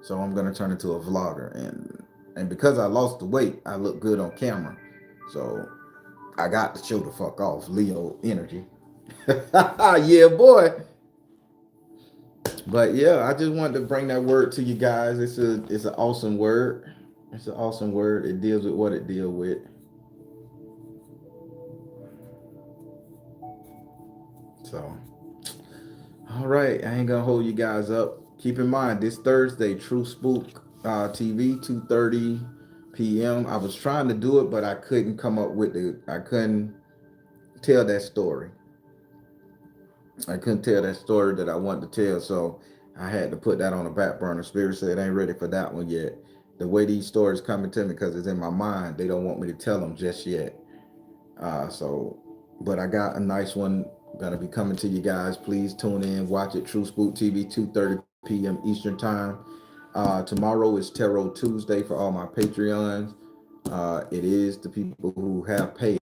So I'm going to turn into a vlogger. And because I lost the weight, I look good on camera. So I got to show the fuck off. Leo energy. Yeah, boy. But yeah, I just wanted to bring that word to you guys. It's an awesome word. It's an awesome word. It deals with what it deals with. So, all right, I ain't gonna hold you guys up. Keep in mind this Thursday, True Spook TV, 2:30 p.m. I was trying to do it, but I couldn't come up with the. I couldn't tell that story. I couldn't tell that story that I wanted to tell, so I had to put that on the back burner. Spirit said, "I ain't ready for that one yet." The way these stories coming to me because it's in my mind, they don't want me to tell them just yet. But I got a nice one gonna be coming to you guys. Please tune in, watch it. True Spook TV, 2:30 p.m. Eastern time. Tomorrow is Tarot Tuesday for all my Patreons. It is the people who have paid.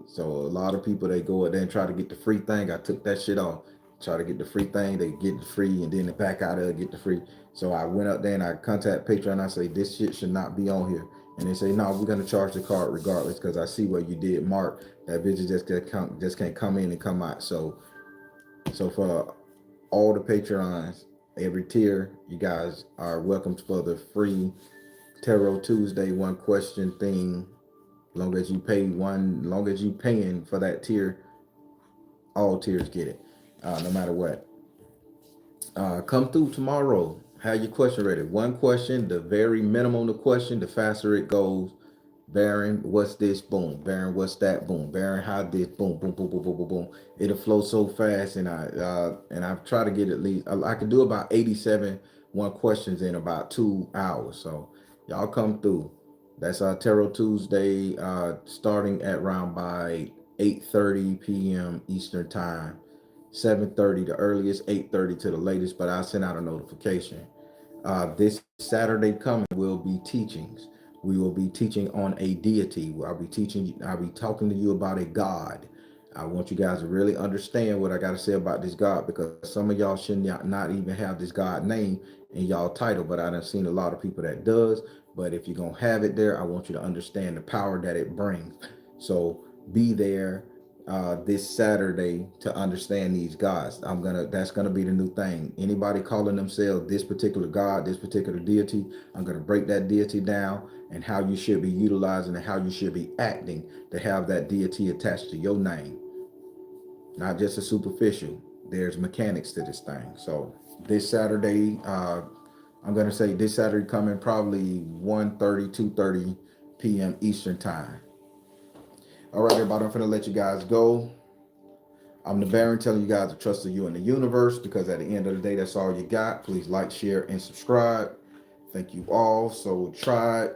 So a lot of people they go out there and try to get the free thing. I took that shit off. Try to get the free thing, they get the free, and then they back out of it, get the free. So I went up there and I contact Patreon. And I say this shit should not be on here, and they say no, we're gonna charge the card regardless because I see what you did, Mark. That bitch just can't come in and come out. So for all the Patreons, every tier, you guys are welcome for the free Tarot Tuesday one question thing. Long as you pay one, long as you paying for that tier, all tiers get it, no matter what. Come through tomorrow. Have your question ready. One question, the very minimum of the question, the faster it goes. Baron, what's this? Boom. Baron, what's that? Boom. Baron, how this? Boom, boom, boom, boom, boom, boom, boom. It'll flow so fast, and I've tried to get at least I can do about 87 one questions in about 2 hours. So y'all come through. That's our Tarot Tuesday, starting at around by 8:30 p.m. Eastern time. 7:30 the earliest, 8:30 to the latest, but I'll send out a notification. This Saturday coming will be teachings. We will be teaching on a deity. I'll be talking to you about a God. I want you guys to really understand what I got to say about this God because some of y'all should not even have this God name in y'all title, but I done seen a lot of people that does. But if you're going to have it there, I want you to understand the power that it brings. So be there this Saturday to understand these gods. That's gonna be the new thing. Anybody calling themselves this particular God, this particular deity, I'm gonna break that deity down and how you should be utilizing and how you should be acting to have that deity attached to your name. Not just a superficial. There's mechanics to this thing. So this Saturday, I'm gonna say this Saturday coming probably 1:30, 2:30 p.m. Eastern time. All right, everybody, I'm gonna let you guys go. I'm the Baron telling you guys to trust in you in the universe, because at the end of the day, that's all you got. Please like, share, and subscribe. Thank you all. So tried.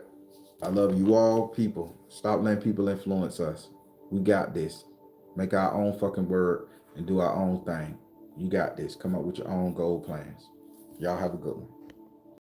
I love you all. People, stop letting people influence us. We got this. Make our own fucking word and do our own thing. You got this. Come up with your own goal plans. Y'all have a good one.